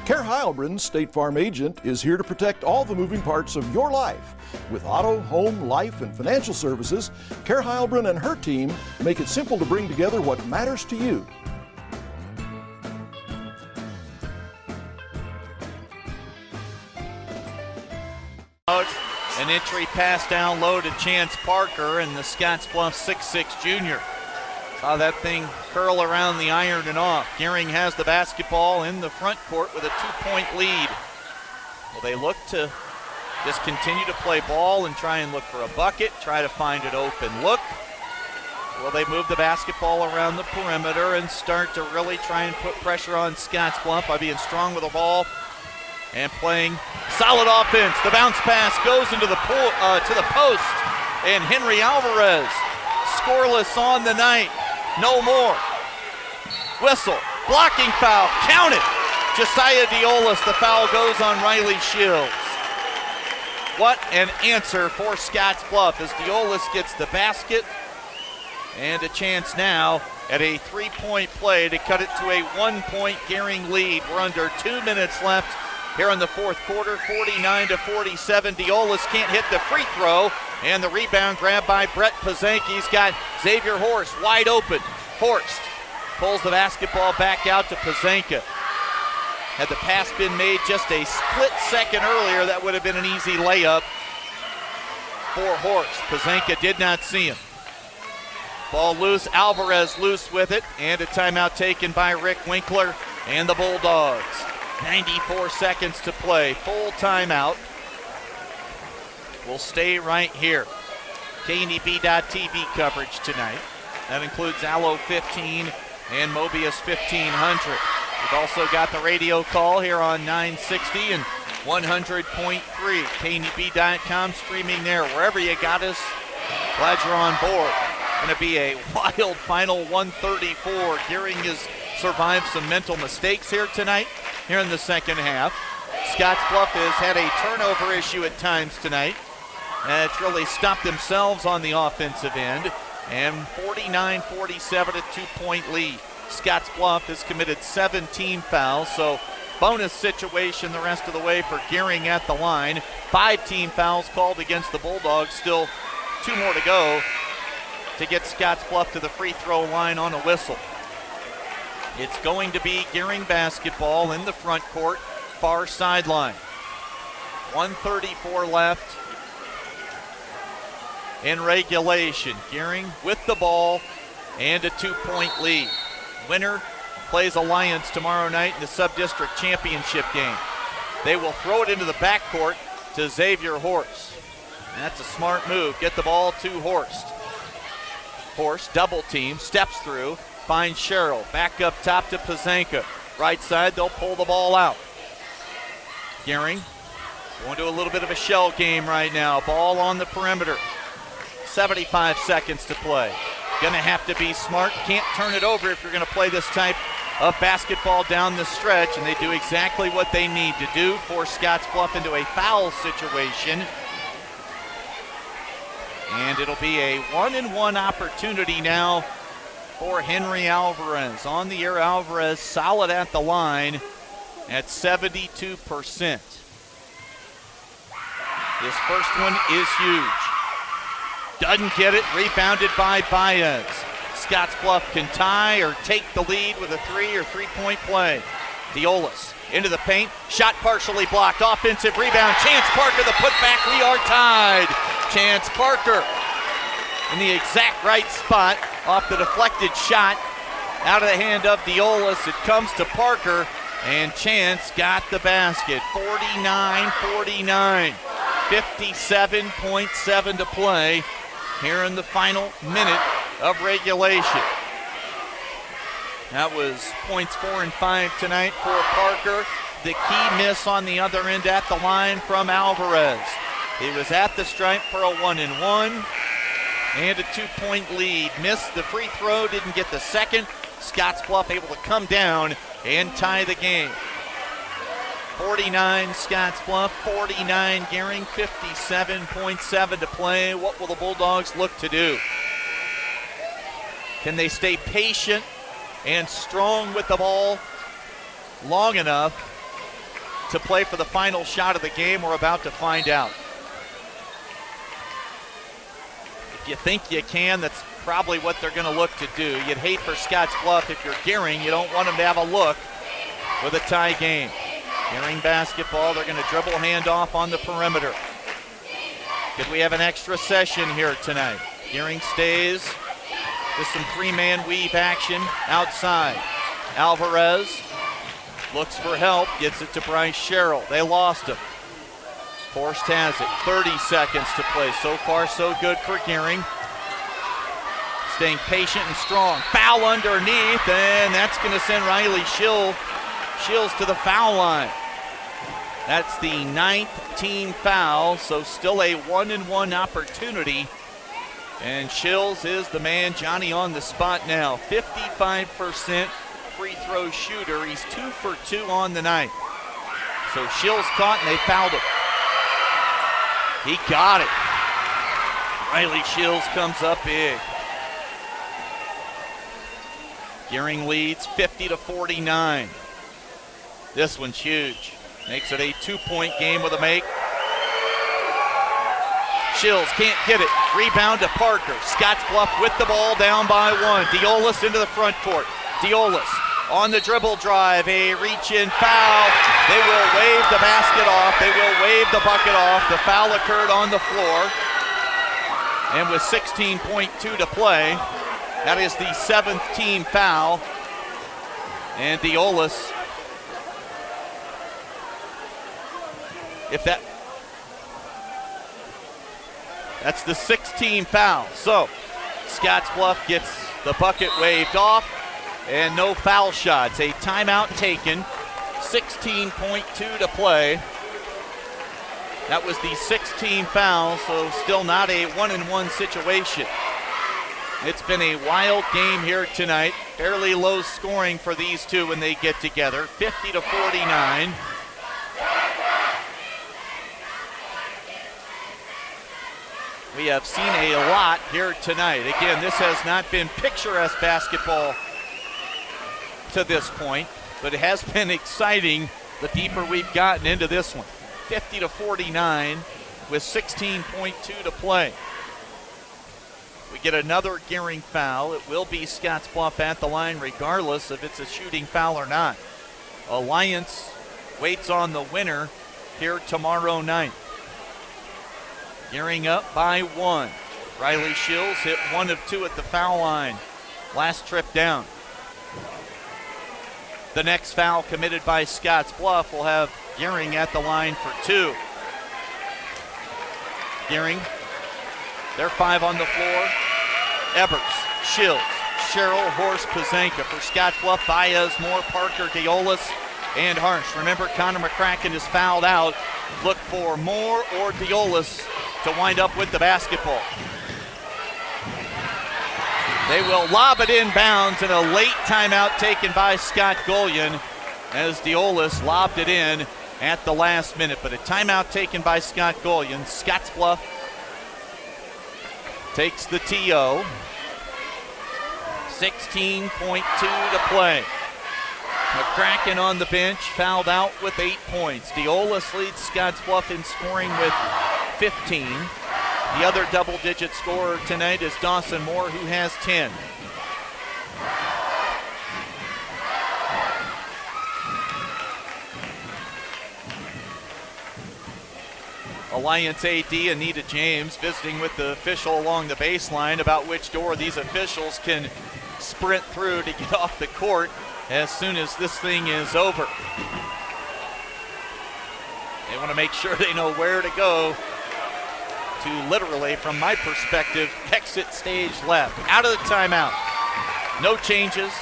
Care Heilbronn, State Farm agent, is here to protect all the moving parts of your life. With auto, home, life, and financial services, Care Heilbronn and her team make it simple to bring together what matters to you. An entry pass down low to Chance Parker, and the Scottsbluff 6'6" junior saw that thing curl around the iron and off. Gering has the basketball in the front court with a 2-point lead. Well, they look to just continue to play ball and try and look for a bucket, try to find an open look. Well, they move the basketball around the perimeter and start to really try and put pressure on Scottsbluff by being strong with the ball and playing solid offense. The bounce pass goes into the to the post, and Henry Alvarez scoreless on the night. No more. Whistle, blocking foul, count it. Josiah Diolis, the foul goes on Riley Shills. What an answer for Scottsbluff as Diolis gets the basket, and a chance now at a 3-point play to cut it to a 1-point Gering lead. We're under 2 minutes left here in the fourth quarter, 49-47. Diolis can't hit the free throw, and the rebound grabbed by Brett Pazanke. He's got Xavier Horst wide open. Horst pulls the basketball back out to Pazanke. Had the pass been made just a split second earlier, that would have been an easy layup for Horst. Pazanke did not see him. Ball loose, Alvarez loose with it, and a timeout taken by Rick Winkler and the Bulldogs. 94 seconds to play, full timeout. We'll stay right here. KNEB.TV coverage tonight. That includes Allo 15 and Mobius 1500. We've also got the radio call here on 960 and 100.3. KNEB.com streaming there wherever you got us. Glad you're on board. Going to be a wild final 134. Gering has survived some mental mistakes here tonight, here in the second half. Scottsbluff has had a turnover issue at times tonight. And it's really stopped themselves on the offensive end. And 49-47, a 2-point lead. Scottsbluff has committed 17 fouls, so bonus situation the rest of the way for Gering at the line. 5 team fouls called against the Bulldogs. Still 2 more to go to get Scottsbluff to the free throw line on a whistle. It's going to be Gering basketball in the front court, far sideline. 1:34 left in regulation. Gering with the ball and a 2-point lead. Winner plays Alliance tomorrow night in the sub-district championship game. They will throw it into the backcourt to Xavier Horst. That's a smart move. Get the ball to Horst. Horst, double team, steps through, finds Sherrill. Back up top to Pazanka. Right side, they'll pull the ball out. Gering going to a little bit of a shell game right now. Ball on the perimeter. 75 seconds to play. Gonna have to be smart. Can't turn it over if you're gonna play this type of basketball down the stretch, and they do exactly what they need to do. Force Scottsbluff into a foul situation. And it'll be a 1-and-1 opportunity now for Henry Alvarez. On the air, Alvarez solid at the line at 72%. His first one is huge. Doesn't get it, rebounded by Baez. Scottsbluff can tie or take the lead with a 3 or 3-point play. Diolas into the paint, shot partially blocked, offensive rebound, Chance Parker the putback, we are tied. Chance Parker in the exact right spot off the deflected shot out of the hand of Diolas. It comes to Parker, and Chance got the basket. 49-49, 57.7 to play here in the final minute of regulation. That was points 4 and 5 tonight for Parker. The key miss on the other end at the line from Alvarez. He was at the stripe for a 1-and-1 and a 2-point lead. Missed the free throw, didn't get the second. Scottsbluff able to come down and tie the game. 49 Scottsbluff, 49 Gering, 57.7 to play. What will the Bulldogs look to do? Can they stay patient and strong with the ball long enough to play for the final shot of the game? We're about to find out. If you think you can, that's probably what they're going to look to do. You'd hate for Scottsbluff, if you're Gering, you don't want them to have a look with a tie game. Gering basketball, they're going to dribble handoff on the perimeter. Could we have an extra session here tonight? Gering stays with some three-man weave action outside. Alvarez looks for help, gets it to Bryce Sherrill. They lost him. Forrest has it, 30 seconds to play. So far, so good for Gering. Staying patient and strong. Foul underneath, and that's going to send Riley Shields to the foul line. That's the 9th team foul, so still a 1-and-1 opportunity. And Shields is the man. Johnny on the spot now. 55% free throw shooter. He's 2 for 2 on the night. So Shields caught and they fouled him. He got it. Riley Shields comes up big. Gering leads 50-49. This one's huge. Makes it a 2-point game with a make. Shields can't get it. Rebound to Parker. Scottsbluff with the ball, down by 1. Diolas into the front court. Diolas on the dribble drive. A reach-in foul. They will wave the basket off. They will wave the bucket off. The foul occurred on the floor. And with 16.2 to play, that is the 7th team foul. And Diolas, that's the 6th team foul. So Scottsbluff gets the bucket waved off and no foul shots. A timeout taken, 16.2 to play. That was the 6th team foul, so still not a 1-and-1 situation. It's been a wild game here tonight. Fairly low scoring for these two when they get together, 50-49. We have seen a lot here tonight. Again, this has not been picturesque basketball to this point, but it has been exciting the deeper we've gotten into this one. 50-49 with 16.2 to play. We get another Gering foul. It will be Scottsbluff at the line regardless if it's a shooting foul or not. Alliance waits on the winner here tomorrow night. Gering up by 1. Riley Shields hit 1 of 2 at the foul line last trip down. The next foul committed by Scottsbluff will have Gering at the line for 2. Gering. They're 5 on the floor. Eberts, Shields, Sherrill, Horst, Pazanka. For Scottsbluff, Baez, Moore, Parker, Diolis, and Harsh. Remember, Connor McCracken is fouled out. Look for Moore or Diolis to wind up with the basketball. They will lob it inbounds, and a late timeout taken by Scott Golian as Diolis lobbed it in at the last minute. But a timeout taken by Scott Golian. Scottsbluff takes the TO. 16.2 to play. McCracken on the bench, fouled out with 8 points. Diolis leads Scottsbluff in scoring with 15. The other double-digit scorer tonight is Dawson Moore, who has 10. Alliance AD Anita James visiting with the official along the baseline about which door these officials can sprint through to get off the court as soon as this thing is over. They want to make sure they know where to go to literally, from my perspective, exit stage left. Out of the timeout. No changes.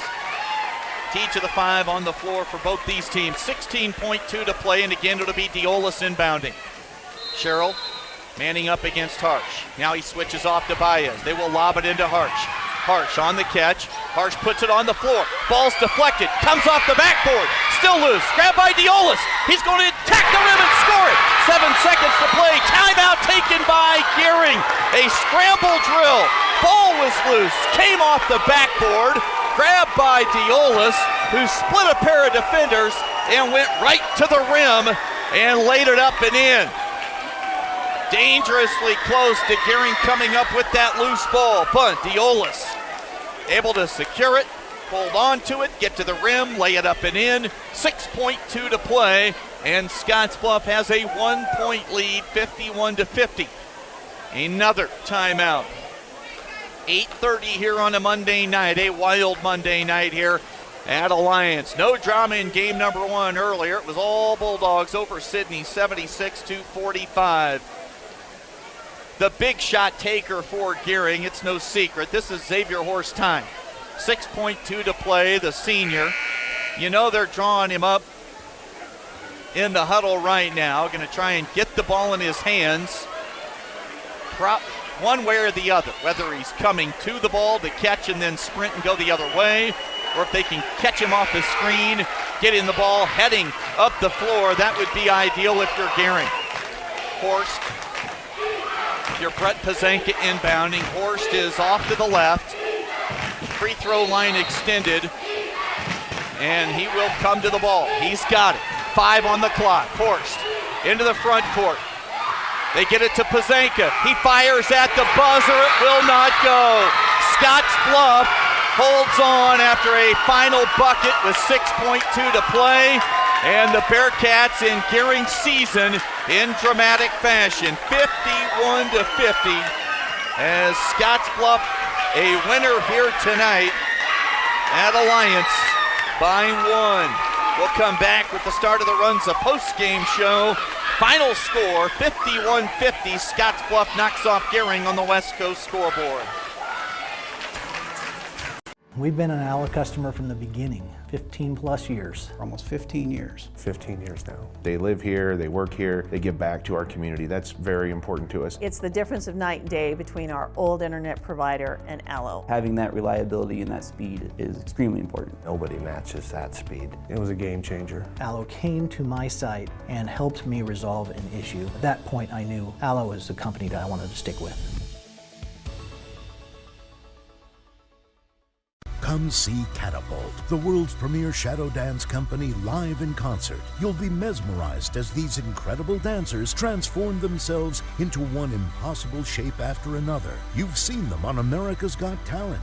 T to the 5 on the floor for both these teams. 16.2 to play, and again it'll be Diolis inbounding. Sherrill manning up against Harsh. Now he switches off to Baez. They will lob it into Harsh. Harsh on the catch. Harsh puts it on the floor. Ball's deflected. Comes off the backboard. Still loose. Grabbed by Diolis. He's going to attack the rim and score it. 7 seconds to play. Timeout taken by Gering. A scramble drill. Ball was loose. Came off the backboard. Grabbed by Diolis, who split a pair of defenders and went right to the rim and laid it up and in. Dangerously close to Gering coming up with that loose ball. Punt, Diolis able to secure it, hold on to it, get to the rim, lay it up and in. 6.2 to play, and Scottsbluff has a 1-point lead, 51-50. Another timeout. 8:30 here on a Monday night, a wild Monday night here at Alliance. No drama in game number 1 earlier. It was all Bulldogs over Sidney, 76-45. The big shot taker for Gering, it's no secret. This is Xavier Horst time. 6.2 to play, the senior. You know they're drawing him up in the huddle right now. Going to try and get the ball in his hands. One way or the other, whether he's coming to the ball to catch and then sprint and go the other way, or if they can catch him off the screen, get in the ball, heading up the floor. That would be ideal if you're Gering. Horst. Your Brett Pazanka inbounding. Horst is off to the left. Free throw line extended. And he will come to the ball. He's got it. 5 on the clock. Horst into the front court. They get it to Pazanka. He fires at the buzzer. It will not go. Scottsbluff holds on after a final bucket with 6.2 to play. And the Bearcats in Gering's season in dramatic fashion, 51-50, as Scottsbluff a winner here tonight at Alliance by 1. We'll come back with the start of the Runza post-game show. Final score, 51-50. Scottsbluff knocks off Gering on the West Coast scoreboard. We've been an ALA customer from the beginning, 15 plus years. Almost 15 years. 15 years now. They live here, they work here, they give back to our community. That's very important to us. It's the difference of night and day between our old internet provider and ALLO. Having that reliability and that speed is extremely important. Nobody matches that speed. It was a game changer. ALLO came to my site and helped me resolve an issue. At that point, I knew ALLO was the company that I wanted to stick with. Come see Catapult, the world's premier shadow dance company, live in concert. You'll be mesmerized as these incredible dancers transform themselves into one impossible shape after another. You've seen them on America's Got Talent.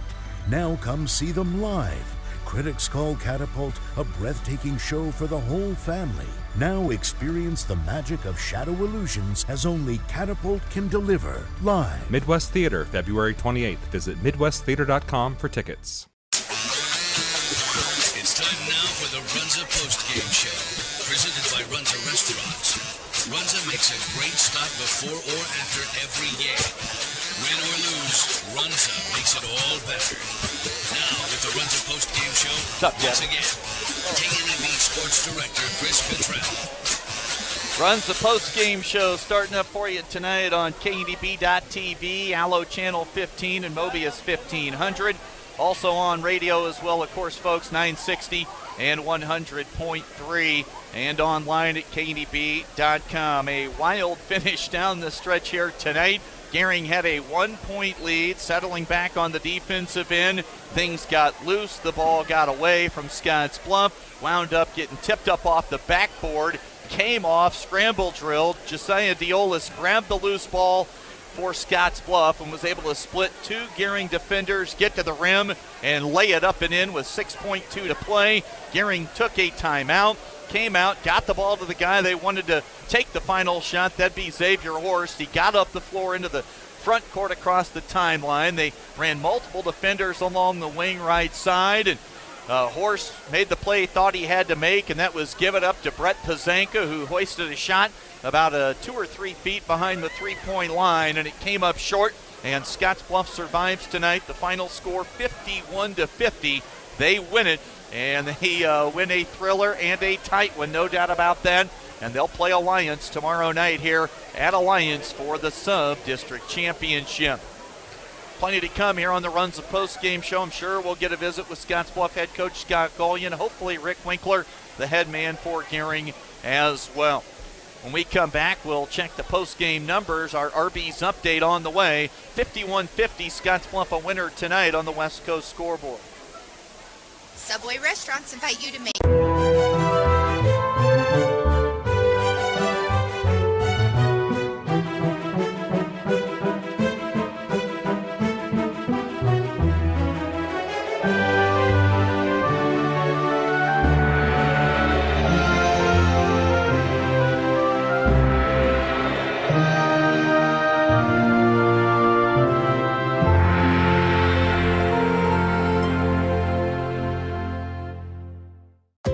Now come see them live. Critics call Catapult a breathtaking show for the whole family. Now experience the magic of shadow illusions as only Catapult can deliver live. Midwest Theater, February 28th. Visit MidwestTheater.com for tickets. It's time now for the Runza postgame show, presented by Runza Restaurants. Runza makes a great stop before or after every game. Win or lose, Runza makes it all better. Now, with the Runza post-game show, once again, KNB Sports Director Chris Cottrell. Runs the post-game show starting up for you tonight on KDB.TV, Allo Channel 15 and Mobius 1500. Also on radio as well, of course, folks, 960 and 100.3 and online at KDB.com. A wild finish down the stretch here tonight. Gering had a 1-point lead, settling back on the defensive end. Things got loose. The ball got away from Scottsbluff, wound up getting tipped up off the backboard. Came off, scramble drilled. Josiah Diolis grabbed the loose ball for Scottsbluff and was able to split two Gering defenders, get to the rim, and lay it up and in with 6.2 to play. Gering took a timeout, came out, got the ball to the guy they wanted to take the final shot. That'd be Xavier Horst. He got up the floor into the front court across the timeline. They ran multiple defenders along the wing right side, and Horst made the play he thought he had to make, and that was give it up to Brett Pazanka, who hoisted a shot about 2 or 3 feet behind the three-point line, and it came up short, and Scottsbluff survives tonight. The final score, 51-50. They win it, and they win a thriller and a tight one, no doubt about that, and they'll play Alliance tomorrow night here at Alliance for the Sub-District Championship. Plenty to come here on the Runs of Post-Game Show. I'm sure we'll get a visit with Scottsbluff head coach Scott Golian. Hopefully Rick Winkler, the head man for Gering as well. When we come back, we'll check the post-game numbers. Our RB's update on the way. 51-50, Scottsbluff a winner tonight on the West Coast scoreboard. Subway restaurants invite you to make...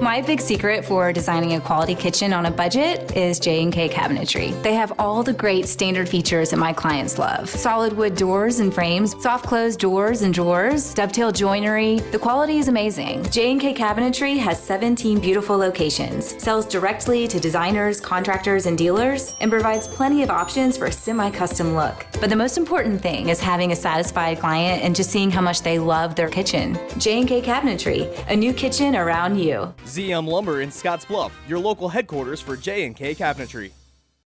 My big secret for designing a quality kitchen on a budget is J&K Cabinetry. They have all the great standard features that my clients love. Solid wood doors and frames, soft close doors and drawers, dovetail joinery. The quality is amazing. J&K Cabinetry has 17 beautiful locations, sells directly to designers, contractors, and dealers, and provides plenty of options for a semi-custom look. But the most important thing is having a satisfied client and just seeing how much they love their kitchen. J&K Cabinetry, a new kitchen around you. ZM Lumber in Scottsbluff, your local headquarters for J&K Cabinetry.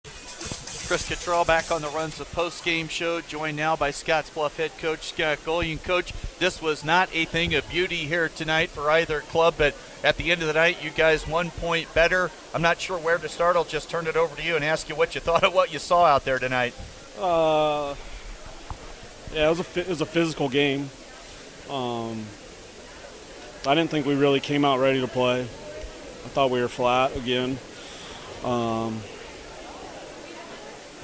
Chris Cottrell back on the Runs of Post-Game Show, joined now by Scottsbluff head coach Scott Golian. Coach, this was not a thing of beauty here tonight for either club, but at the end of the night, you guys 1 point better. I'm not sure where to start. I'll just turn it over to you and ask you what you thought of what you saw out there tonight. Yeah, it was a physical game. I didn't think we really came out ready to play. I thought we were flat again.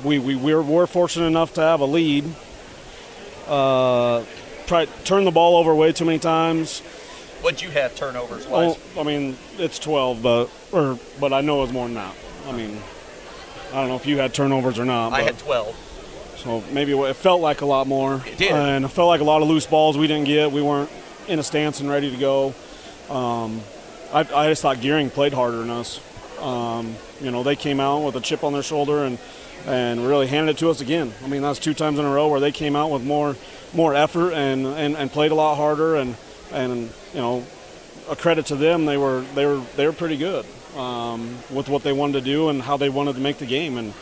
We were fortunate enough to have a lead. Turned the ball over way too many times. What'd you have turnovers wise? I mean, it's 12, but I know it was more than that. I mean, I don't know if you had turnovers or not. I had 12. So maybe it felt like a lot more. It did. And it felt like a lot of loose balls we didn't get. We weren't in a stance and ready to go. I just thought Gering played harder than us. They came out with a chip on their shoulder and really handed it to us again. I mean, that's 2 times in a row where they came out with more effort and played a lot harder and a credit to them. They were pretty good with what they wanted to do and how they wanted to make the game, and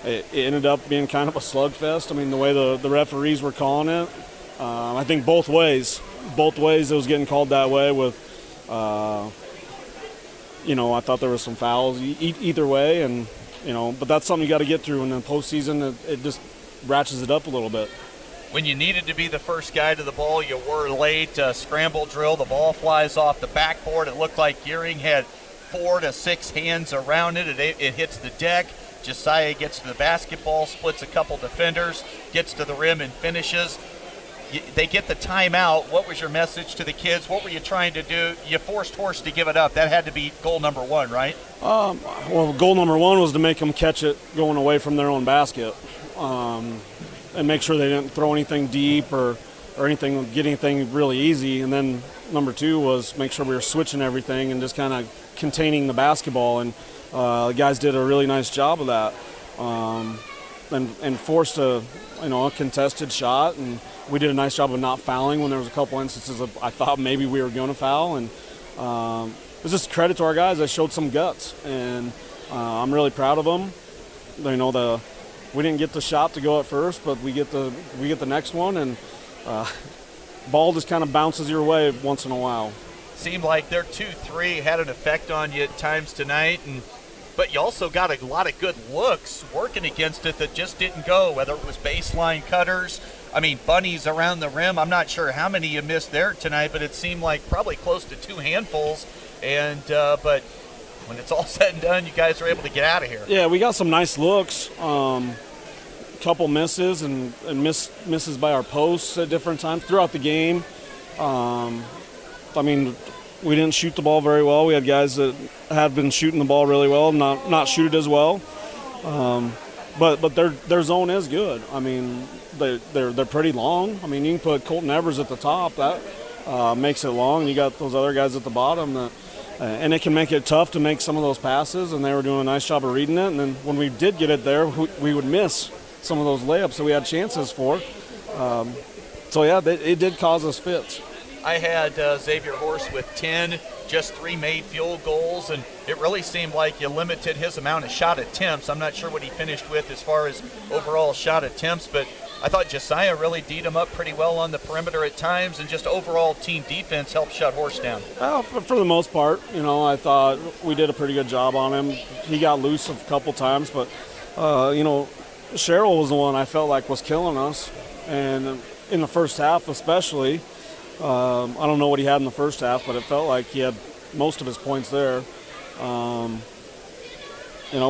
it ended up being kind of a slugfest. I mean, the way the referees were calling it, I think both ways it was getting called that way with, I thought there was some fouls either way, and, but that's something you got to get through, and in the postseason it just ratchets it up a little bit. When you needed to be the first guy to the ball, you were late. Scramble drill, the ball flies off the backboard. It looked like Gering had 4 to 6 hands around it. It hits the deck. Josiah gets to the basketball, splits a couple defenders, gets to the rim and finishes. they get the timeout. What was your message to the kids? What were you trying to do? You forced Horst to give it up. That had to be goal number one, right? Well, goal number one was to make them catch it going away from their own basket, and make sure they didn't throw anything deep or anything, get anything really easy. And then number two was make sure we were switching everything and just kind of containing the basketball. And the guys did a really nice job of that, and forced a contested shot. And we did a nice job of not fouling when there was a couple instances of I thought maybe we were going to foul. And it was just credit to our guys. They showed some guts, and I'm really proud of them. We didn't get the shot to go at first, but we get the next one, and ball just kind of bounces your way once in a while. Seemed like their 2-3 had an effect on you at times tonight, but you also got a lot of good looks working against it that just didn't go, whether it was baseline cutters, bunnies around the rim. I'm not sure how many you missed there tonight, but it seemed like probably close to 2 handfuls. And but when it's all said and done, you guys are able to get out of here. Yeah, we got some nice looks. Couple misses and misses by our posts at different times throughout the game. We didn't shoot the ball very well. We had guys that had been shooting the ball really well, not shoot it as well. But their zone is good. They're pretty long. You can put Colton Evers at the top. That makes it long. You got those other guys at the bottom and it can make it tough to make some of those passes, and they were doing a nice job of reading it. And then when we did get it there, we would miss some of those layups that we had chances for. It did cause us fits. I had Xavier Horst with 10, just 3 made field goals, and it really seemed like you limited his amount of shot attempts. I'm not sure what he finished with as far as overall shot attempts, but I thought Josiah really D'd him up pretty well on the perimeter at times, and just overall team defense helped shut Horst down. Well, for the most part, I thought we did a pretty good job on him. He got loose a couple times, but, Cheryl was the one I felt like was killing us, and in the first half especially. I don't know what he had in the first half, but it felt like he had most of his points there. We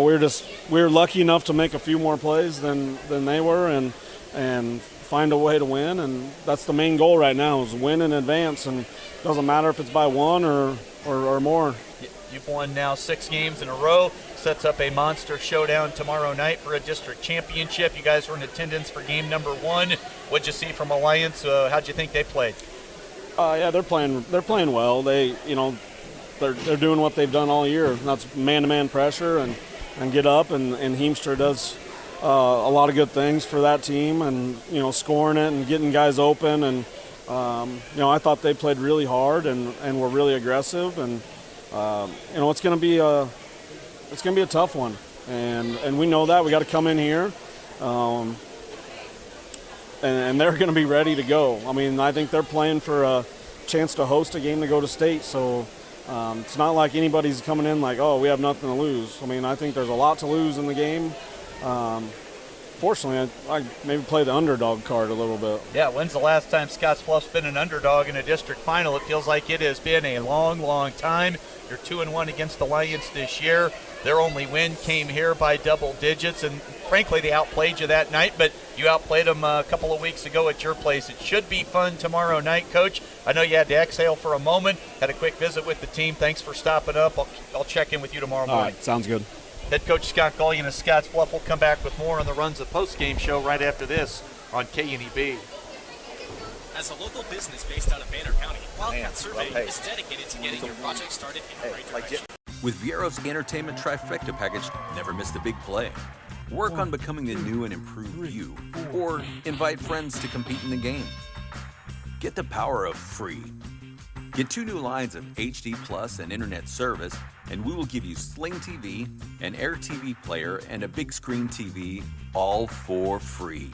were lucky enough to make a few more plays than they were, and find a way to win, and that's the main goal right now, is win and advance, and it doesn't matter if it's by 1 or more. You've won now 6 games in a row, sets up a monster showdown tomorrow night for a district championship. You guys were in attendance for game number 1. What'd you see from Alliance? How'd you think they played? They're playing well. They're doing what they've done all year. That's man-to-man pressure and get up, and Heemstra does a lot of good things for that team, and scoring it and getting guys open, and I thought they played really hard and were really aggressive, and it's going to be a tough one, and we know that. We got to come in here. And they're going to be ready to go. I think they're playing for a chance to host a game to go to state, so it's not like anybody's coming in like, oh, we have nothing to lose. I think there's a lot to lose in the game. Fortunately, I maybe play the underdog card a little bit. Yeah, when's the last time Scottsbluff's been an underdog in a district final? It feels like it has been a long, long time. You're 2-1 against Alliance this year. Their only win came here by double digits, and frankly, they outplayed you that night, but you outplayed them a couple of weeks ago at your place. It should be fun tomorrow night, Coach. I know you had to exhale for a moment, had a quick visit with the team. Thanks for stopping up. I'll check in with you tomorrow morning. All right, sounds good. Head Coach Scott Gullion of Scottsbluff will come back with more on the Runs of Postgame show right after this on KNEB. As a local business based out of Banner County, Wildcat Survey is dedicated to getting your project started in the right direction. With Viero's Entertainment Trifecta package, never miss the big play. Work on becoming the new and improved you, or invite friends to compete in the game. Get the power of free. Get 2 new lines of HD Plus and internet service, and we will give you Sling TV, an Air TV player, and a big screen TV, all for free.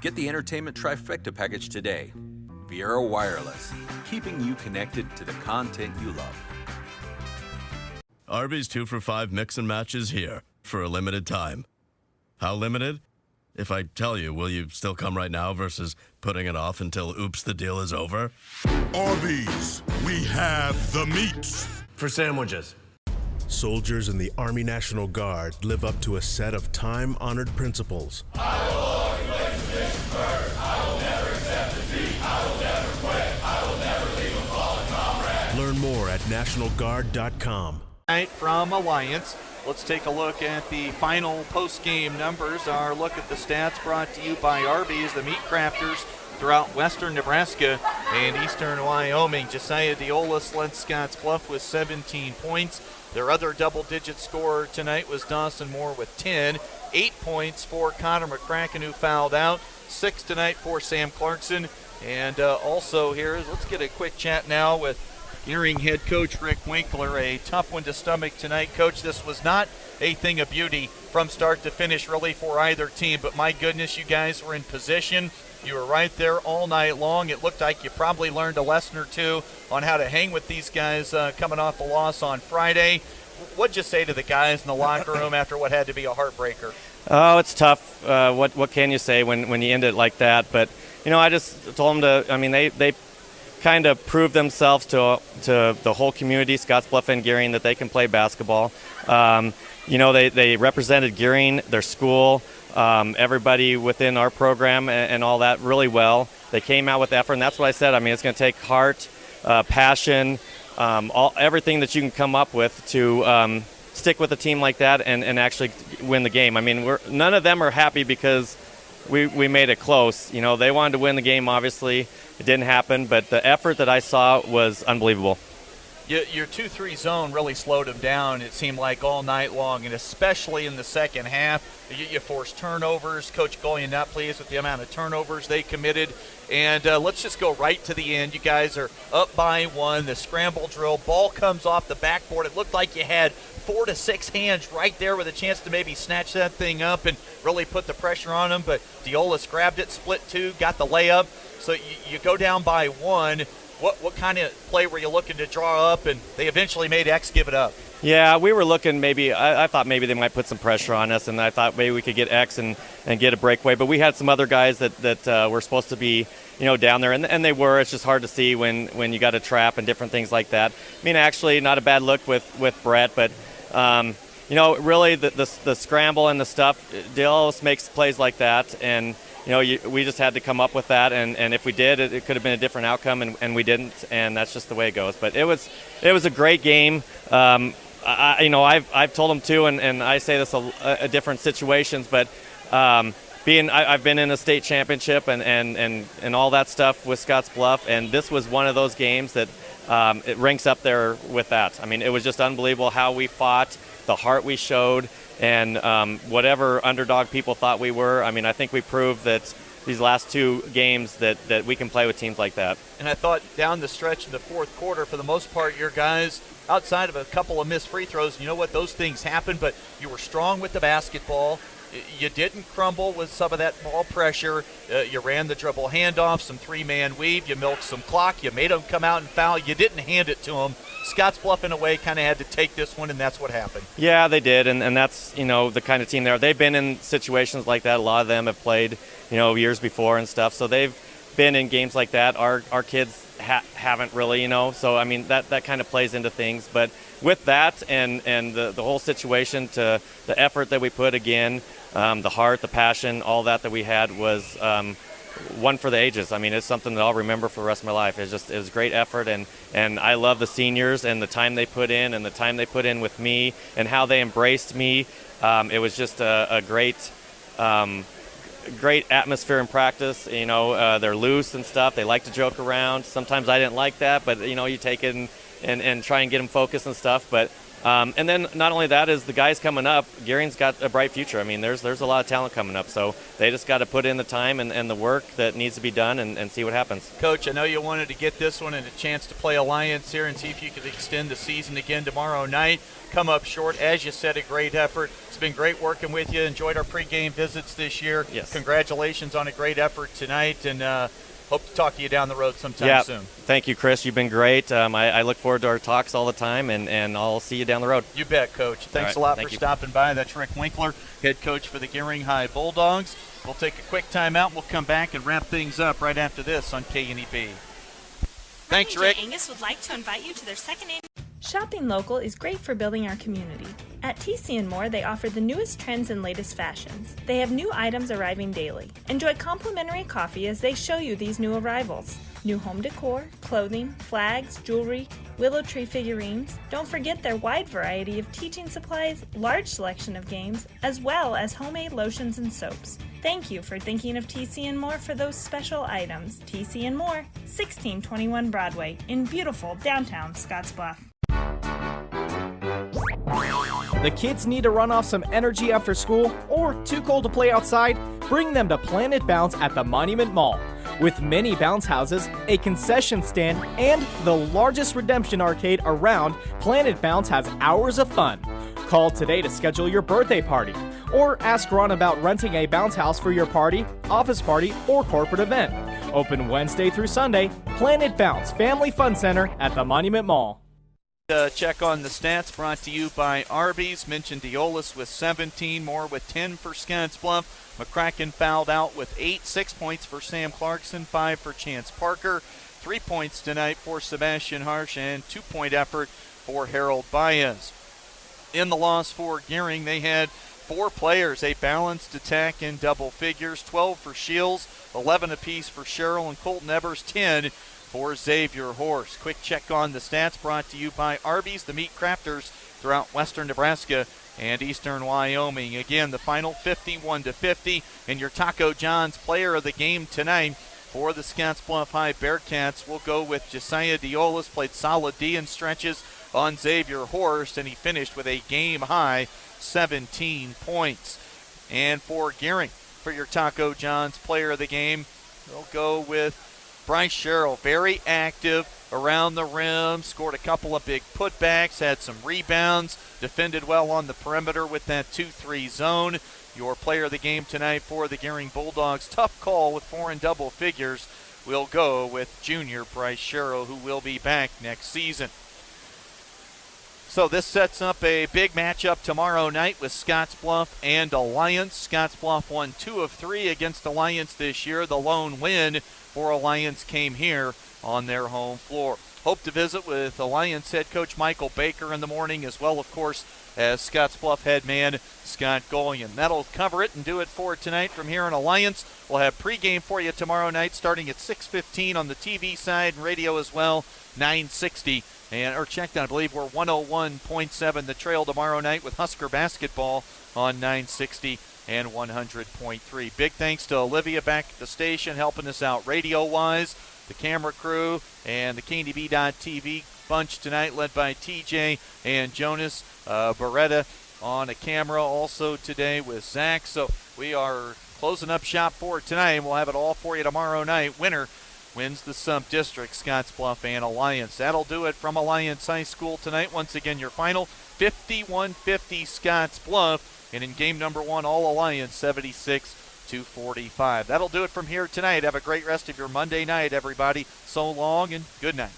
Get the Entertainment Trifecta package today. Viero Wireless, keeping you connected to the content you love. Arby's 2 for $5 mix and match is here for a limited time. How limited? If I tell you, will you still come right now versus putting it off until oops, the deal is over? Arby's, we have the meats. For sandwiches. Soldiers in the Army National Guard live up to a set of time-honored principles. I will always place the mission first. I will never accept defeat. more at NationalGuard.com. Right from Alliance. Let's take a look at the final post-game numbers. Our look at the stats brought to you by Arby's, the meat crafters throughout western Nebraska and eastern Wyoming. Josiah Deolis led Scottsbluff with 17 points. Their other double-digit scorer tonight was Dawson Moore with 10. 8 points for Connor McCracken, who fouled out. 6 tonight for Sam Clarkson. And also here, let's get a quick chat now with Gering head coach Rick Winkler. A tough one to stomach tonight. Coach, this was not a thing of beauty from start to finish really for either team, but my goodness, you guys were in position. You were right there all night long. It looked like you probably learned a lesson or two on how to hang with these guys coming off a loss on Friday. What'd you say to the guys in the locker room after what had to be a heartbreaker? Oh, it's tough. What can you say when you end it like that? But, I just told them to, they kind of proved themselves to the whole community, Scottsbluff and Gering, that they can play basketball. They represented Gering, their school, everybody within our program and all that really well. They came out with effort, and that's what I said. It's going to take heart, passion, everything that you can come up with to stick with a team like that and actually win the game. None of them are happy because we made it close. They wanted to win the game, obviously. It didn't happen, but the effort that I saw was unbelievable. Your 2-3 zone really slowed them down, it seemed like, all night long, and especially in the second half. You forced turnovers. Coach Golian not pleased with the amount of turnovers they committed. And let's just go right to the end. You guys are up by 1. The scramble drill, ball comes off the backboard. It looked like you had 4 to 6 hands right there with a chance to maybe snatch that thing up and really put the pressure on them. But Deolis grabbed it, split 2, got the layup. So you go down by 1. What kind of play were you looking to draw up? And they eventually made X give it up. Yeah, we were looking I thought maybe they might put some pressure on us, and I thought maybe we could get X and get a breakaway. But we had some other guys that were supposed to be down there, and they were. It's just hard to see when you got a trap and different things like that. Actually, not a bad look with Brett, but really the scramble and the stuff, Deolis makes plays like that, and we just had to come up with that, and if we did, it could have been a different outcome, and we didn't, and that's just the way it goes. But it was a great game. I've told them too, and I say this a different situations, but I've been in a state championship and all that stuff with Scottsbluff, and this was one of those games that it ranks up there with that. It was just unbelievable how we fought, the heart we showed, and whatever underdog people thought we were. I think we proved that these last 2 games that we can play with teams like that. And I thought down the stretch in the fourth quarter, for the most part, your guys, outside of a couple of missed free throws, those things happen, but you were strong with the basketball. You didn't crumble with some of that ball pressure. You ran the dribble handoff, some 3-man weave. You milked some clock. You made them come out and foul. You didn't hand it to them. Scottsbluff, in a way, kind of had to take this one, and that's what happened. Yeah, they did, and that's, the kind of team they are. They've been in situations like that. A lot of them have played, years before and stuff, so they've been in games like that. Our kids haven't really, so, that kind of plays into things. But with that and the whole situation, to the effort that we put again, the heart, the passion, all that we had was one for the ages. It's something that I'll remember for the rest of my life. It was great effort, and I love the seniors and the time they put in, and the time they put in with me, and how they embraced me. It was just a great atmosphere in practice. They're loose and stuff. They like to joke around. Sometimes I didn't like that, but you take it and try and get them focused and stuff. But and then not only that, is the guys coming up, Gering's got a bright future. There's a lot of talent coming up, so they just got to put in the time and the work that needs to be done and see what happens. Coach, I know you wanted to get this one and a chance to play Alliance here and see if you could extend the season again tomorrow night. Come up short. As you said, a great effort. It's been great working with you. Enjoyed our pregame visits this year. Yes. Congratulations on a great effort tonight, and hope to talk to you down the road sometime soon. Thank you, Chris. You've been great. I look forward to our talks all the time, and I'll see you down the road. You bet, Coach. Thanks a lot for stopping by. That's Rick Winkler, head coach for the Gering High Bulldogs. We'll take a quick timeout. We'll come back and wrap things up right after this on KNEB. Thanks, Rick. Angus would like to invite you to their second annual. Shopping local is great for building our community, At TC & More, they offer the newest trends and latest fashions. They have new items arriving daily. Enjoy complimentary coffee as they show you these new arrivals. New home decor, clothing, flags, jewelry, willow tree figurines. Don't forget their wide variety of teaching supplies, large selection of games, as well as homemade lotions and soaps. Thank you for thinking of TC & More for those special items. TC & More, 1621 Broadway in beautiful downtown Scottsbluff. The kids need to run off some energy after school or too cold to play outside? Bring them to Planet Bounce at the Monument Mall. With many bounce houses, a concession stand, and the largest redemption arcade around, Planet Bounce has hours of fun. Call today to schedule your birthday party, or ask Ron about renting a bounce house for your party, office party, or corporate event. Open Wednesday through Sunday, Planet Bounce Family Fun Center at the Monument Mall. Check on the stats brought to you by Arby's. Mentioned Deolis with 17, Moore with 10 for Scottsbluff. McCracken fouled out with 8, 6 points for Sam Clarkson, 5 for Chance Parker, 3 points tonight for Sebastian Harsh, and 2-point effort for Harold Baez. In the loss for Gering, they had 4 players, a balanced attack in double figures, 12 for Shields, 11 apiece for Sherrill, and Colton Evers, 10 for Xavier Horst. Quick check on the stats brought to you by Arby's, the meat crafters throughout western Nebraska and eastern Wyoming. Again, the final 51-50, and your Taco John's player of the game tonight for the Scottsbluff High Bearcats will go with Josiah Deolis. Played solid D in stretches on Xavier Horst, and he finished with a game-high 17 points. And for Gering, for your Taco John's player of the game, they'll go with Bryce Sherrill. Very active around the rim, scored a couple of big putbacks, had some rebounds, defended well on the perimeter with that 2-3 zone. Your player of the game tonight for the Gering Bulldogs, tough call with 4 in double figures, will go with junior Bryce Sherrill, who will be back next season. So this sets up a big matchup tomorrow night with Scottsbluff and Alliance. Scottsbluff won 2 of 3 against Alliance this year. The lone win for Alliance came here on their home floor. Hope to visit with Alliance head coach Michael Baker in the morning, as well, of course, as Scottsbluff head man Scott Golian. That'll cover it and do it for tonight from here in Alliance. We'll have pregame for you tomorrow night starting at 6:15 on the TV side and radio as well, 960. Or checked on, I believe we're 101.7 the Trail tomorrow night with Husker basketball on 960 and 100.3. Big thanks to Olivia back at the station helping us out radio-wise, the camera crew, and the KNDB.TV bunch tonight led by TJ and Jonas Beretta on a camera also today with Zach. So we are closing up shop for tonight, and we'll have it all for you tomorrow night. Winner wins the sub-district, Scottsbluff and Alliance. That'll do it from Alliance High School tonight. Once again, your final 51-50 Scottsbluff, and in game number 1, all Alliance 76-45. That'll do it from here tonight. Have a great rest of your Monday night, everybody. So long and good night.